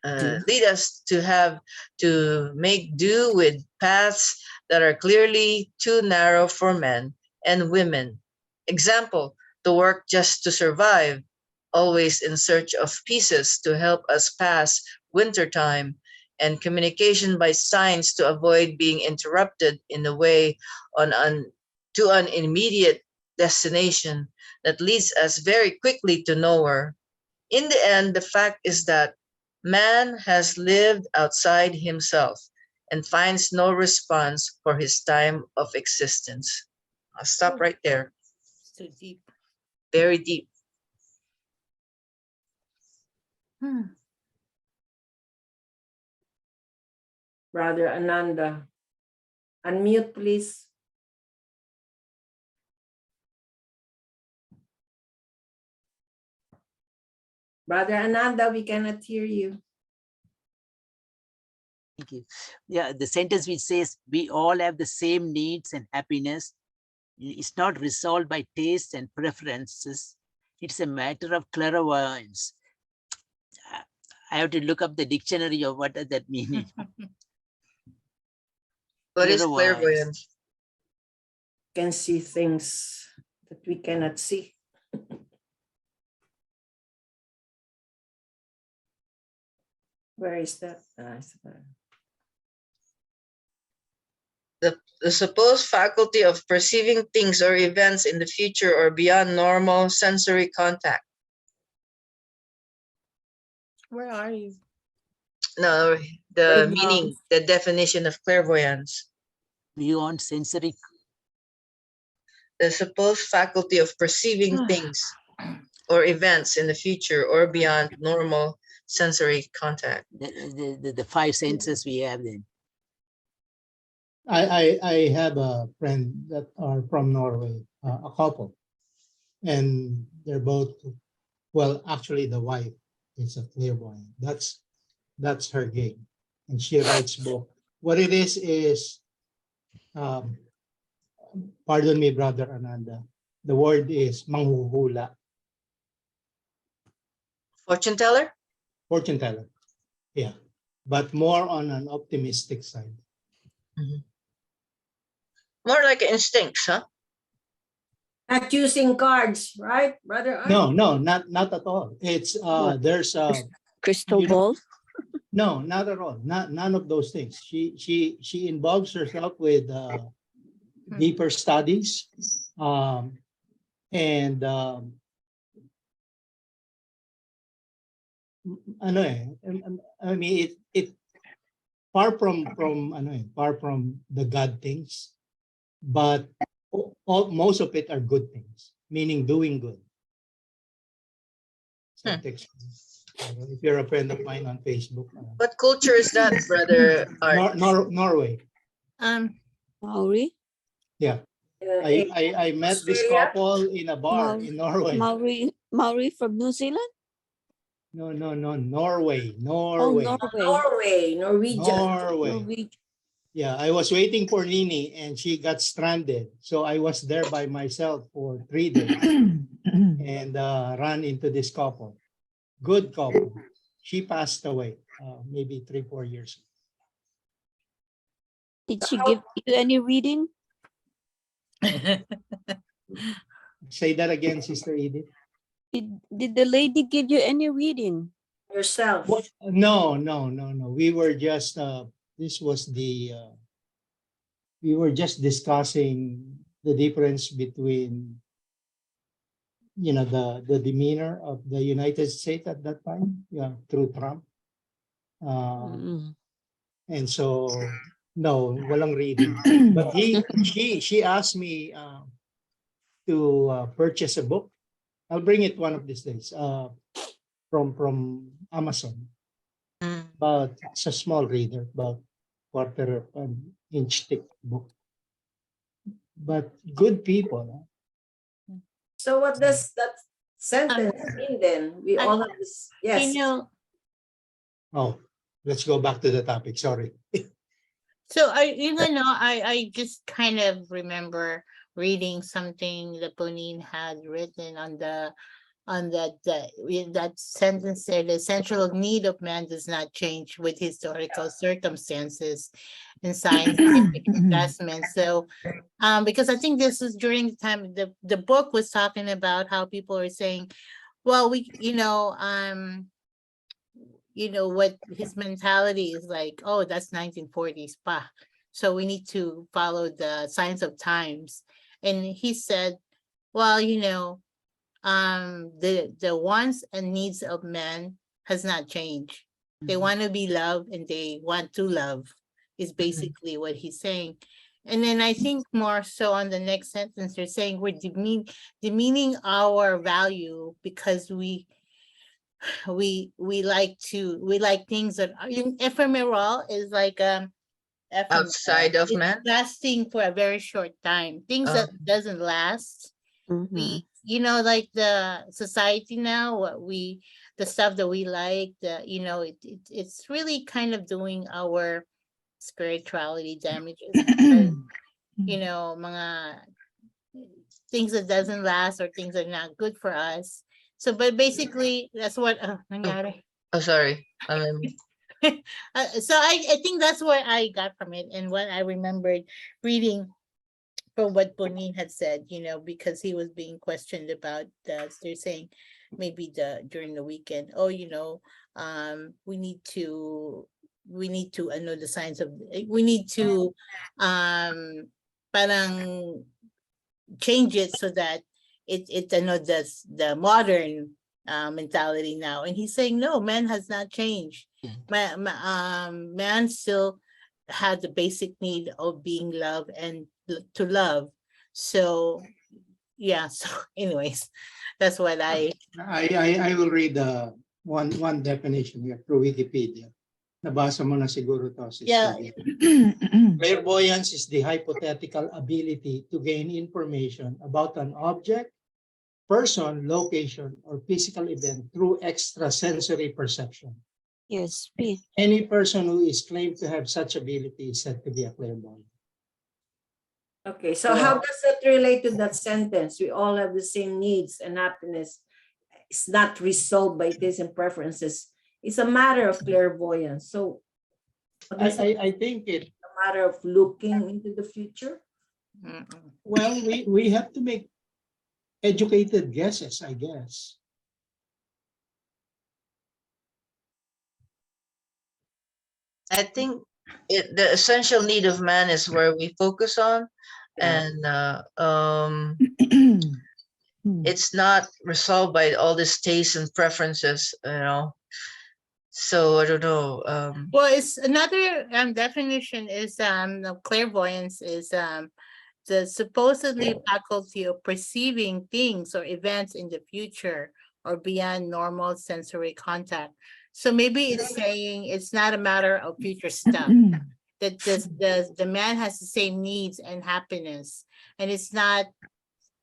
lead us to have to make do with paths that are clearly too narrow for men and women. Example, to work just to survive, always in search of pieces to help us pass wintertime, and communication by signs to avoid being interrupted in the way to an immediate destination that leads us very quickly to nowhere. In the end, the fact is that man has lived outside himself and finds no response for his time of existence. I'll stop right there. So deep. Very deep. Brother Ananda, unmute, please. Brother Ananda, we cannot hear you. Thank you. Yeah, the sentence which says we all have the same needs and happiness is not resolved by taste and preferences. It's a matter of clairvoyance. I have to look up the dictionary of what does that mean. What is Clairvoyance. clairvoyance? Can see things that we cannot see. Where is that? The supposed faculty of perceiving things or events in the future or beyond normal sensory contact. Where are you? No, the Right now. meaning, the definition of clairvoyance. Beyond sensory. The supposed faculty of perceiving things or events in the future or beyond normal sensory contact. The five senses we have then. I have a friend that are from Norway, a couple, and they're both, well, actually the wife is a clairvoyant. That's her game, and she writes book. What it is, pardon me, Brother Ananda, the word is manghuhula, Fortune teller? fortune teller. Yeah, but more on an optimistic side. More like instincts, huh? Not using cards, right, Brother Art? No, not at all. It's What? there's a Crystal You know- ball. no, not at all. None of those things. She involves herself with deeper studies, and ano eh, I mean it far from far from the God things, but most of it are good things, meaning doing good. So text me. If you're a friend of mine on Facebook, What culture is that, Brother Art? Norway. Maori. Yeah, In I met this Australia? couple in a bar in Norway. Maori from New Zealand. No, Norway. Oh, Norway. Norway, Norwegian. Norway. Norway. Yeah, I was waiting for Nini and she got stranded. So I was there by myself for 3 days and ran into this couple. Good couple. She passed away maybe 3-4 years. Did she give you any reading? Say that again, Sister Edith. Did the lady give you any reading? Yourself. What? No. We were just, this was we were just discussing the difference between, the demeanor of the United States at that time, through Trump. Mm. And so, no, walang reading. But she asked me to purchase a book. I'll bring it one of these days from Amazon. Mm. But it's a small reader, about quarter of an inch thick book. But good people. So what does that sentence mean then? We I- all have this, yes. You know, Oh, let's go back to the topic. Sorry. so I just kind of remember reading something that Bonin had written on that sentence said, the essential need of man does not change with historical circumstances and scientific advancements. So, because I think this was during the time the book was talking about how people are saying, well, what his mentality is like, oh, that's 1940s pa. So we need to follow the signs of times. And he said, well, the wants and needs of men has not changed. They want to be loved and they want to love is basically what he's saying. And then I think more so on the next sentence, they're saying we're demeaning our value because we like things that are ephemeral is like ephemeral. Outside of It's man? lasting for a very short time. Things that doesn't last. Mhm. Like the society now, the stuff that we like, it's really kind of doing our spirituality damages. Because, mga things that doesn't last or things that are not good for us. So, but basically, that's what nangyari. Oh, sorry. So I think that's what I got from it and what I remembered reading from what Bonin had said, because he was being questioned about they're saying maybe during the weekend, we need to know the signs of, we need to parang change it so that it the modern mentality now. And he's saying, no, man has not changed. Man still had the basic need of being loved and to love. So yeah, so anyways, that's what I will read one definition here through Wikipedia. Nabasa mo na siguro to. Yeah. Clairvoyance is the hypothetical ability to gain information about an object, person, location, or physical event through extrasensory perception. Yes. Any person who is claimed to have such ability is said to be a clairvoyant. Okay, so how does that relate to that sentence? We all have the same needs and happiness. It's not resolved by tastes and preferences. It's a matter of clairvoyance. So I think it, a matter of looking into the future. well, we have to make educated guesses, I guess. I think the essential need of man is where we focus on, and it's not resolved by all this taste and preferences, So I don't know. well, it's another definition is clairvoyance is the supposedly faculty of perceiving things or events in the future or beyond normal sensory contact. So maybe it's saying it's not a matter of future stuff, that the man has the same needs and happiness, and it's not,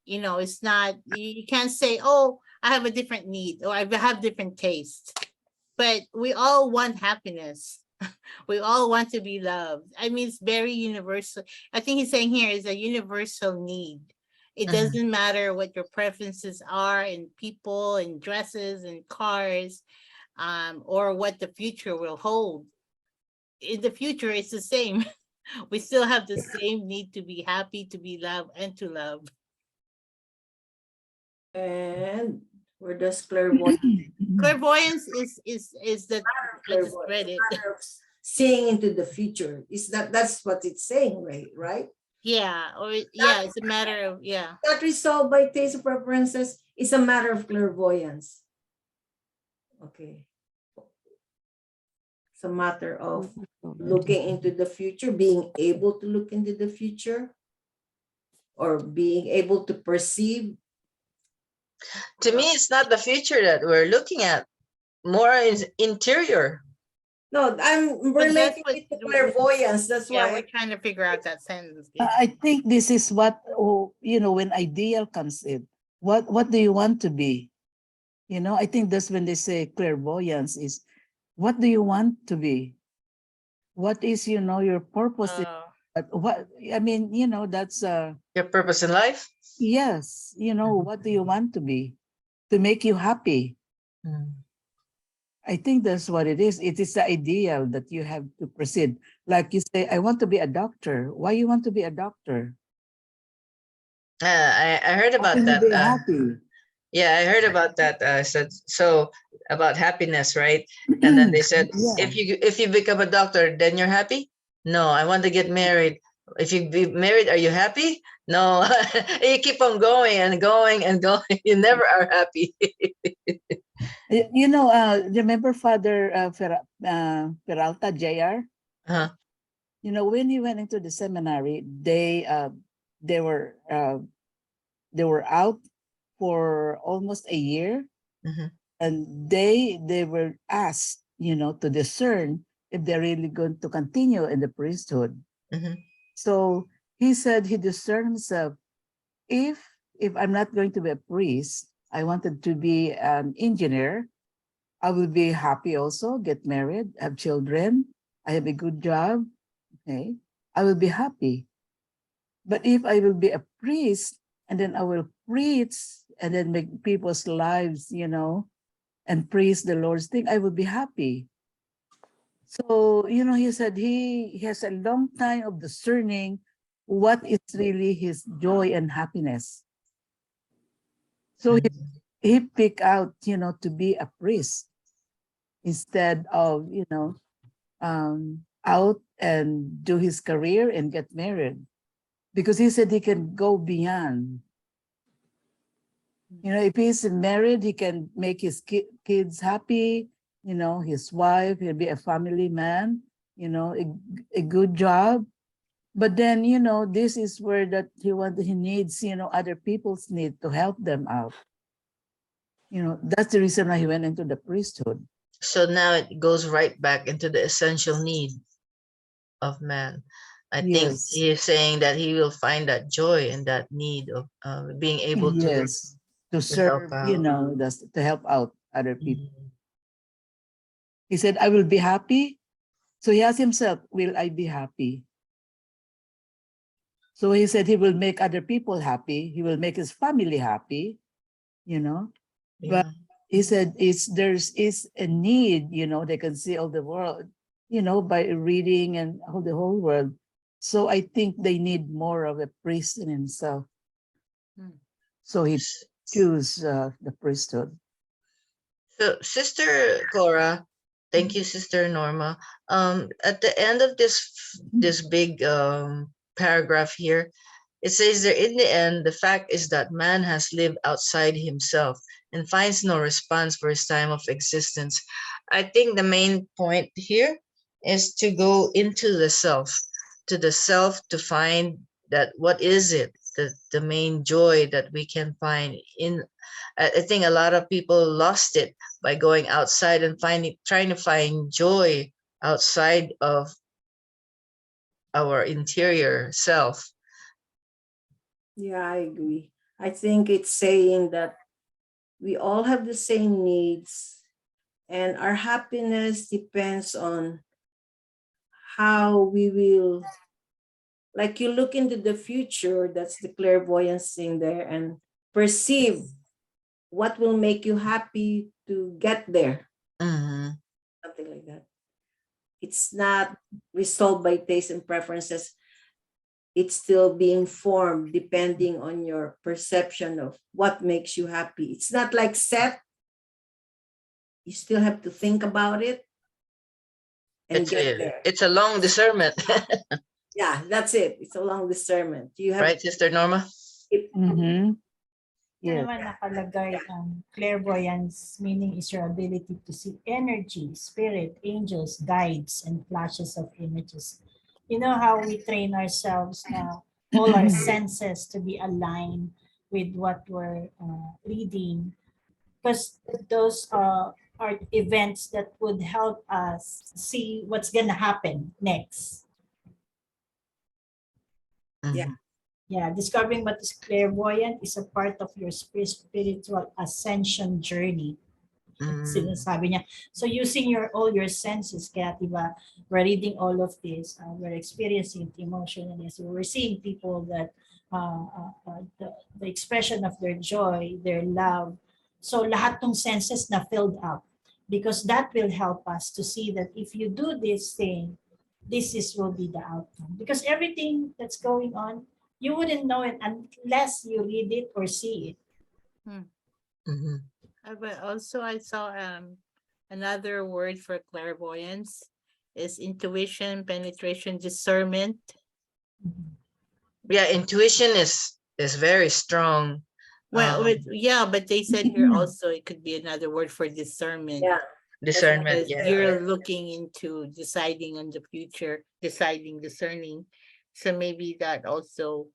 it's not, you can't say, oh, I have a different need or I have different taste, but we all want happiness. We all want to be loved. I mean, it's very universal. I think he's saying here is a universal need. It doesn't matter what your preferences are in people and dresses and cars, or what the future will hold. In the future, it's the same. We still have the same need to be happy, to be loved, and to love. And where does clairvoyance? Clairvoyance is that I just Clairvoyance, read a it. matter of seeing into the future. Is that's what it's saying, right? Right? Yeah, or yeah, it's a matter of yeah. Not resolved by taste or preferences. It's a matter of clairvoyance. Okay. It's a matter of looking into the future, being able to look into the future, or being able to perceive. To me, it's not the future that we're looking at. More is interior. No, I'm But that's relating what it to clairvoyance. That's yeah, why we're trying to figure out that sentence. I think this is what, when ideal comes in. What do you want to be? I think that's when they say clairvoyance is, what do you want to be? What is, your purpose? What, I mean, that's, Your purpose in life. yes, what do you want to be? To make you happy. I think that's what it is. It is the ideal that you have to proceed. Like you say, I want to be a doctor. Why you want to be a doctor? I heard about To that. be happy. Yeah, I heard about that. Said so about happiness, right? And then they said, Yeah. if you become a doctor, then you're happy. No, I want to get married. If you be married, are you happy? No, you keep on going and going and going. You never are happy. Remember Father Peralta Jr.? Uh-huh. When he went into the seminary, they were out for almost a year, and they were asked, to discern if they're really going to continue in the priesthood. So he said he discerned himself, if I'm not going to be a priest, I wanted to be an engineer. I will be happy also, get married, have children, I have a good job. Okay, I will be happy. But if I will be a priest, and then I will preach and then make people's lives, and praise the Lord's thing, I will be happy. So, he said he has a long time of discerning what is really his joy and happiness. So he picked out, to be a priest instead of, out and do his career and get married. Because he said he can go beyond. If he's married, he can make his kids happy, his wife, he'll be a family man, a good job. But then, this is where that he needs, other people's need to help them out. That's the reason why he went into the priesthood. So now it goes right back into the essential need of man. I think Yes. he is saying that he will find that joy and that need of being able to Yes, to serve, help out. to help out other people. He said, I will be happy. So he asked himself, will I be happy? So he said he will make other people happy. He will make his family happy, But he said there's a need, they can see all the world, by reading and the whole world. So I think they need more of a priest in himself. So he choose the priesthood. So, Sister Cora, thank you, Sister Norma. At the end of this big paragraph here, it says that in the end, the fact is that man has lived outside himself and finds no response for his time of existence. I think the main point here is to go into the self, to find that what is it, the main joy that we can find in. I think a lot of people lost it by going outside and trying to find joy outside of our interior self. Yeah, I agree. I think it's saying that we all have the same needs, and our happiness depends on how we will, like, you look into the future, that's the clairvoyance in there, and perceive what will make you happy to get there. Something like that. it's not resolved by taste and preferences. It's still being formed depending on your perception of what makes you happy. It's not like set. You still have to think about it and get there. It's a long discernment. Yeah, that's it. It's a long discernment. You have Right, Sister Norma? Mm-hmm. Ito Yeah. naman nakalagay ang clairvoyance, meaning is your ability to see energy, spirit, angels, guides, and flashes of images. You know how we train ourselves now, all our senses to be aligned with what we're reading, because those are events that would help us see what's gonna happen next. Yeah. Mhm. Yeah, discovering what is clairvoyant is a part of your spiritual ascension journey. Mm. Sinasabi niya. So using all your senses, kaya diba, we're reading all of this, we're experiencing it emotionally. So we're seeing people that the expression of their joy, their love. So lahat ng senses na filled up, because that will help us to see that if you do this thing, will be the outcome. Because everything that's going on, you wouldn't know it unless you read it or see it. Mhm. But also I saw another word for clairvoyance is intuition, penetration, discernment. Yeah, intuition is very strong. Well, Um, yeah, but they said here also it could be another word for discernment. Yeah. discernment. Because Yeah. you're looking into deciding on the future, discerning. So maybe that also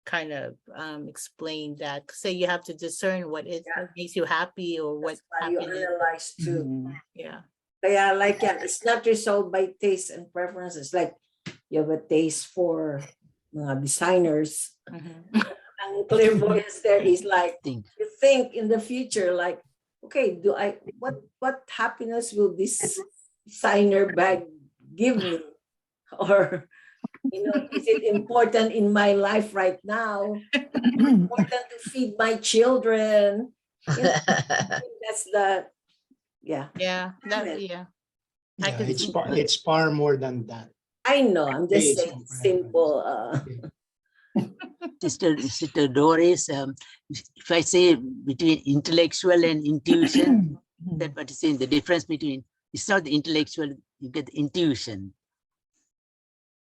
kind of explain that. Say you have to discern what makes you happy or what That's why you happiness. analyze too. Mhm. Yeah. Kaya like yan, it's not resolved by taste and preferences. Like you have a taste for mga designers. Mhm. Ang clairvoyance there is like Think. you think in the future, like, okay, what happiness will this designer bag give me? Or is it important in my life right now? Important to feed my children. That's the Yeah. Amen. Yeah. I Yeah, could it's see far, that. it's far more than that. I know. I'm just Yes, saying right. simple. Sister Doris, if I say between intellectual and intuition, that what is saying the difference between, it's not the intellectual, you get the intuition.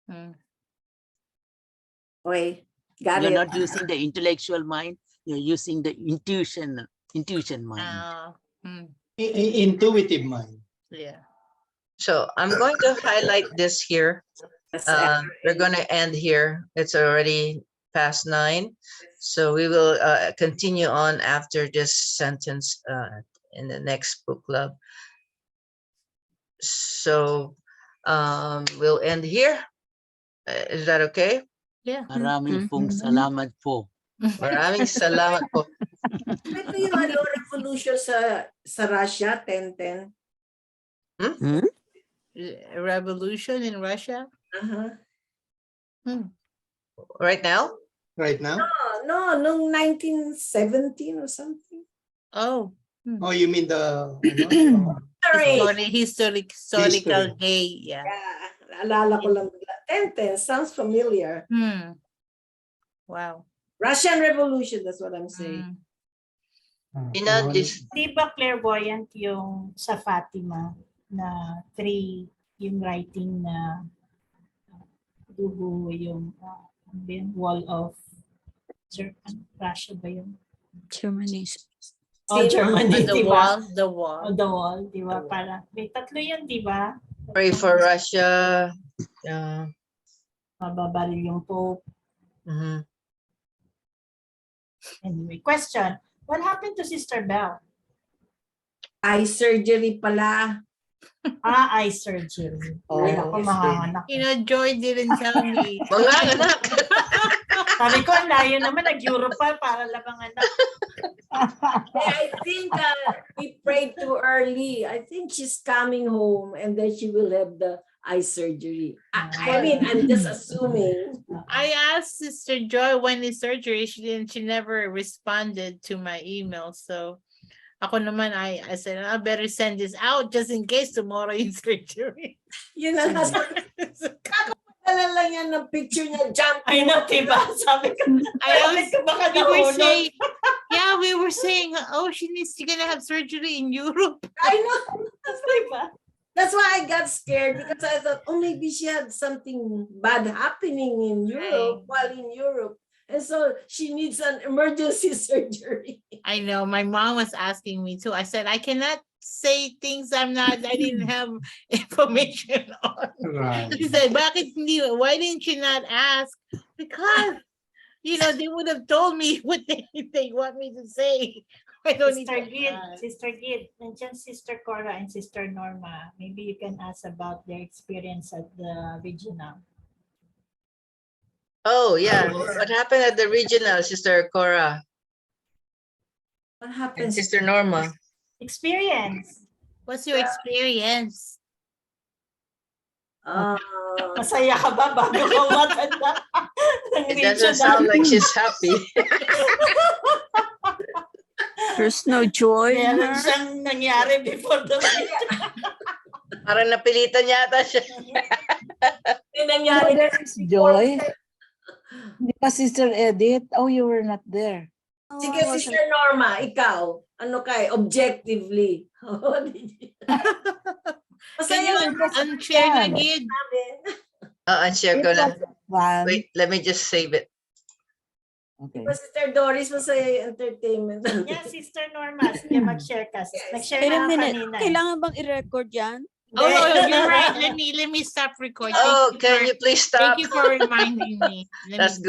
Mm. Okay, got You're it. not using the intellectual mind, you're using the intuition mind. Intuitive mind. Yeah. So I'm going to highlight this here. We're going to end here. It's already past 9. So we will continue on after this sentence in the next book club. So we'll end here. Is that okay? Yeah. Maraming pong salamat po. Maraming salamat po. Ito yung revolution sa Russia, 10-10. Revolution in Russia. Right now? Right now? No, nung 1917 or something. Oh. Oh, you mean the Historical day. Yeah. Yeah, naalala ko lang. 10-10 sounds familiar. Wow. Russian Revolution, that's what I'm saying. Di ba clairvoyant yung sa Fatima na 3, yung writing na dugo yung wall of Russia ba yun? Germany. Oh, Germany, The di wall, ba? the wall. Oh, the wall, di ba? Para, may 3 yan, di ba? Pray for Russia. Mababaril yung Pope. Mhm. Anyway, question. What happened to Sister Belle? Eye surgery pala. Eye surgery. Ay, ako, mahanganak. Joy didn't tell me. Manganganak. Sabi ko, ang layo naman, nag-Europe pa para lang ang anak. I think we prayed too early. I think she's coming home and then she will have the eye surgery. I mean, I'm just assuming. I asked Sister Joy when is surgery. She never responded to my email. So Ako naman, I said, I better send this out just in case tomorrow yung surgery. Yun ang nasa, kakapadala lang yan ng picture niya, jump. I know, diba? Sabi ko, I ko baka we were nahulog. saying, yeah, we were saying, oh, she's gonna have surgery in Europe. I know. Diba? That's why I got scared because I thought, oh, maybe she had something bad happening in Europe while in Europe. And so she needs an emergency surgery. I know, my mom was asking me too. I said, I cannot say things I didn't have information on. Right. She said, bakit hindi, why didn't you not ask? Because, you know, they would have told me what they want me to say. I don't need Sister Gid, nandiyan Sister Cora and Sister Norma. Maybe you can ask about their experience at the regional. Oh, yeah. What happened at the regional, Sister Cora What and happens? Sister Norma? Experience. What's your experience? Masaya ka ba bago ka matanda? It doesn't sound like she's happy. There's no joy in Meron her. siyang nangyari before the Parang napilitan yata siya. May nangyari There is joy. Hindi pa Sister Edith. Oh, you were not there. Sige, Sister Norma, ikaw, ano kay, objectively. Masaya lang Unshare na gid. namin. Unshare ko lang. Fun. Wait, let me just save it. Okay. Sister Doris, masaya yung entertainment. Yeah, Sister Norma, sige mag-share ka. Nag-share Wait a na minute. kanina. Kailangan bang i-record yan? Oh, you're right. Let me stop recording. Oh, Thank you can for- you please stop? Thank you for reminding me. Let me That's